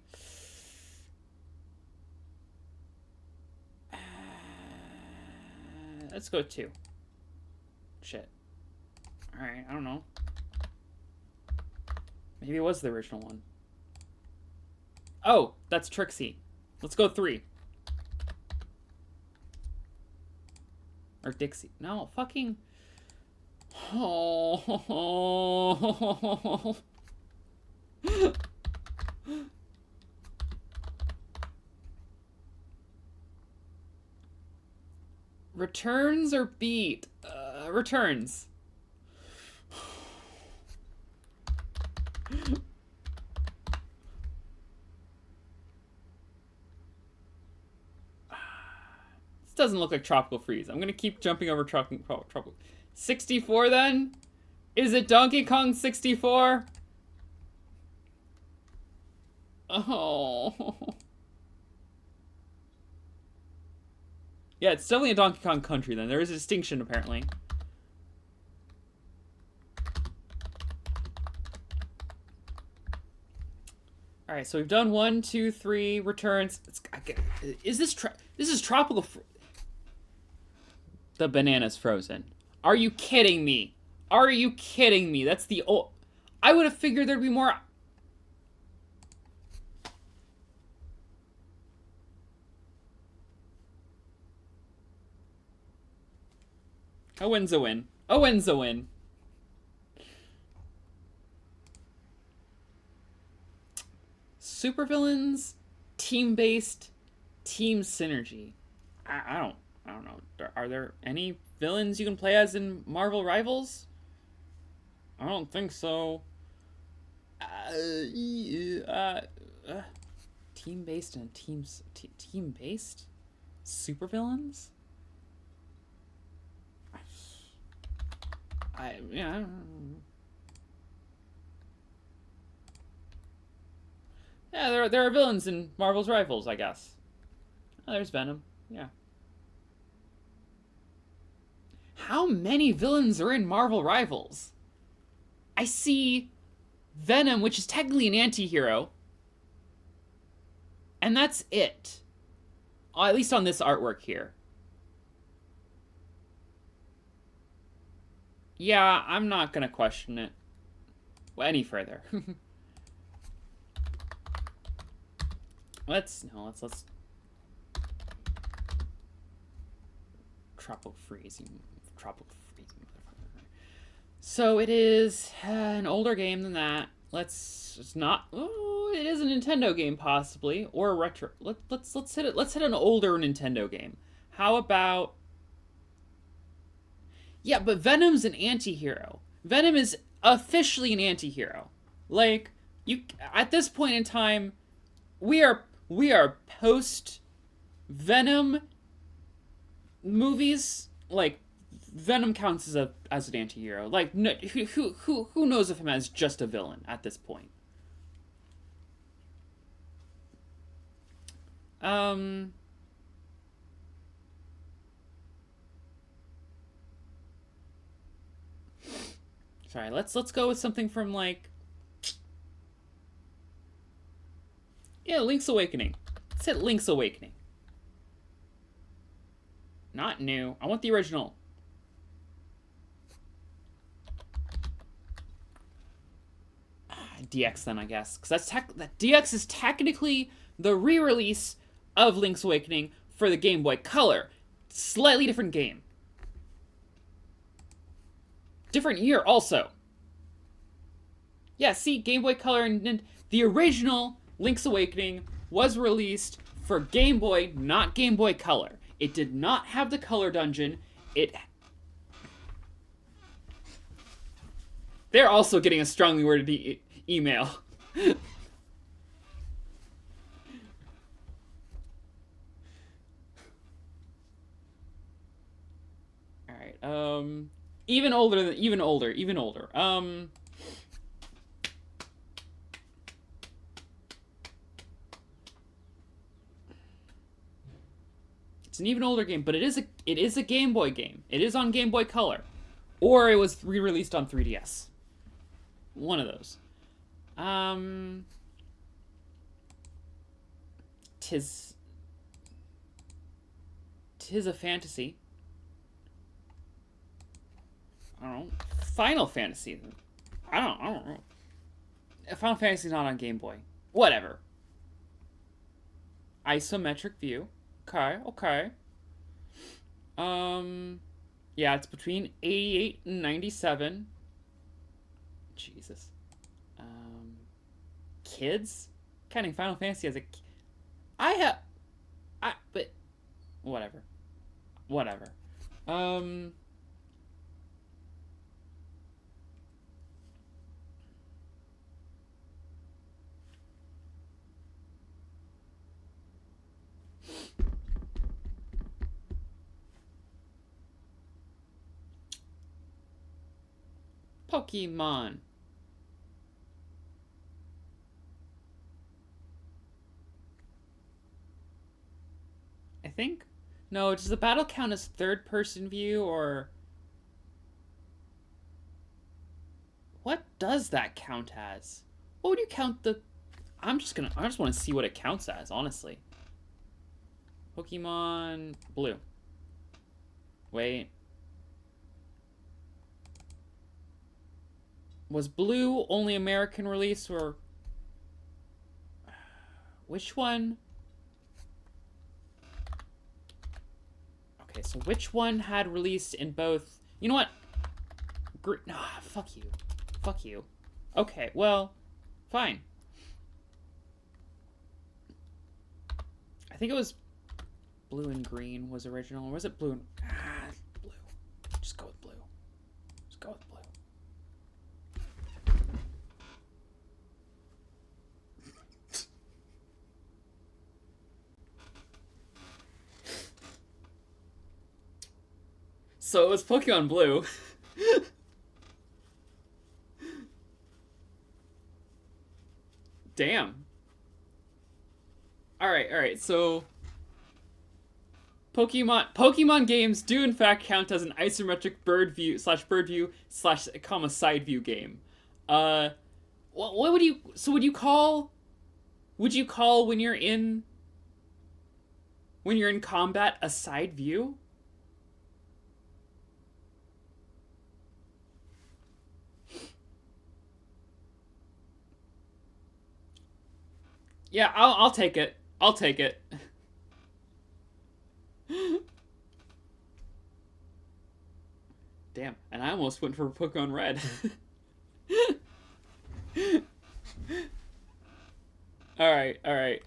let's go 2. Shit. Alright, I don't know. Maybe it was the original one. Oh, that's Trixie. Let's go 3. Or Dixie. No, fucking... Oh. Returns or beat? Returns. This doesn't look like Tropical Freeze. I'm gonna keep jumping over Tropical. 64 then? Is it Donkey Kong 64? Oh. Yeah, it's definitely a Donkey Kong Country then. There is a distinction apparently. All right, so we've done 1, 2, 3 returns. Is this Tropical? The banana's frozen. Are you kidding me? Are you kidding me? That's the old... I would have figured there'd be more... A win's a win. A win's a win. Supervillains, team-based, team synergy. I don't know. Are there any villains you can play as in Marvel Rivals? I don't think so. Team-based and team-based? Supervillains? Yeah, I don't know. Yeah, there are villains in Marvel's Rivals, I guess. Oh, there's Venom. Yeah. How many villains are in Marvel Rivals? I see Venom, which is technically an anti-hero, and that's it. At least on this artwork here. Yeah, I'm not gonna question it any further. let's tropical freezing. So it is an older game than that. It's not. Oh, it is a Nintendo game possibly, or a retro. Let's hit it. Let's hit an older Nintendo game. How about? Yeah, but Venom's an anti-hero. Venom is officially an anti-hero. Like, you at this point in time, we are post Venom movies. Like, Venom counts as an anti-hero. Like, no, who knows of him as just a villain at this point? Sorry, let's go with something from, like, yeah, Link's Awakening. Let's hit Link's Awakening. Not new. I want the original. DX then, I guess, because that DX is technically the re-release of Link's Awakening for the Game Boy Color. Slightly different game. Different year also. Yeah, see, Game Boy Color and the original Link's Awakening was released for Game Boy, not Game Boy Color. It did not have the color dungeon. They're also getting a strongly worded email. Alright, even older. It's an even older game, but it is a Game Boy game. It is on Game Boy Color. Or it was re-released on 3DS. One of those. Tis a Fantasy. I don't know. Final Fantasy. I don't know. Final Fantasy's not on Game Boy. Whatever. Isometric view. Okay. Yeah, it's between 88 and 97. Jesus. Kids? Counting Final Fantasy as a... but... Whatever. Pokemon. I think? No, does the battle count as third-person view, or... What does that count as? What would you count the... I just want to see what it counts as, honestly. Pokemon Blue. Wait. Was Blue only American release, or... Which one? Okay, so which one had released in both... You know what? Fuck you. Fuck you. Okay, well, fine. I think it was Blue and Green was original. Or was it Blue and... Blue. Just go with Blue. So it was Pokemon Blue. Damn. Alright, so... Pokemon games do in fact count as an isometric bird view slash comma side view game. Uh, what would you? So would you call? Would you call when you're in combat a side view? Yeah, I'll take it. I'll take it. Damn, and I almost went for Pokemon Red. All right, all right.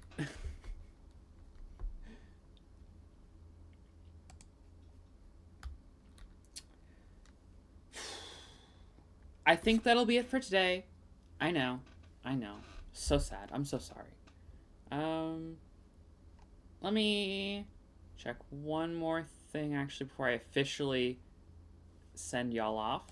I think that'll be it for today. I know. I know. So sad. I'm so sorry. Um, Let me check one more thing actually before I officially send y'all off.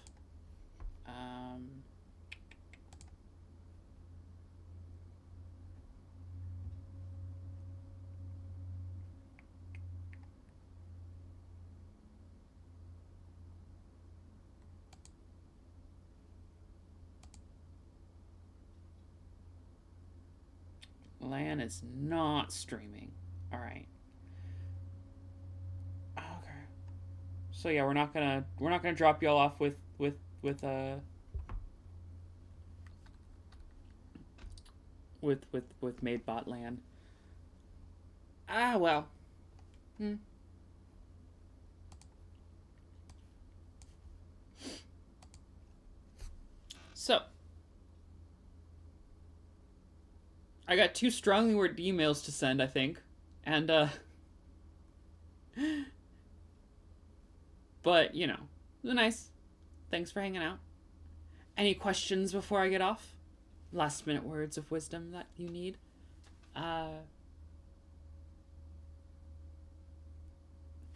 LAN is not streaming. All right. Okay. So yeah, we're not gonna drop y'all off with MadeBot LAN. Ah well. So I got 2 strongly worded emails to send, I think. And, but, you know, it was nice. Thanks for hanging out. Any questions before I get off? Last minute words of wisdom that you need?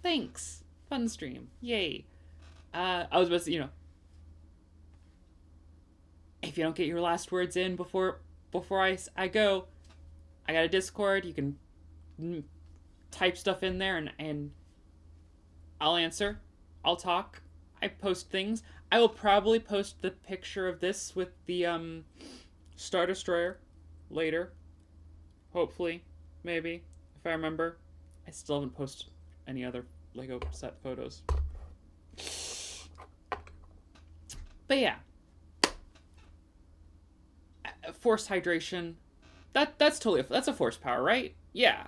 Thanks. Fun stream. Yay. I was about to say, you know, if you don't get your last words in before I go, I got a Discord. You can type stuff in there and I'll answer. I'll talk. I post things. I will probably post the picture of this with the Star Destroyer later. Hopefully. Maybe. If I remember. I still haven't posted any other Lego set photos. But yeah. Forced hydration. That's totally that's a force power, right? Yeah.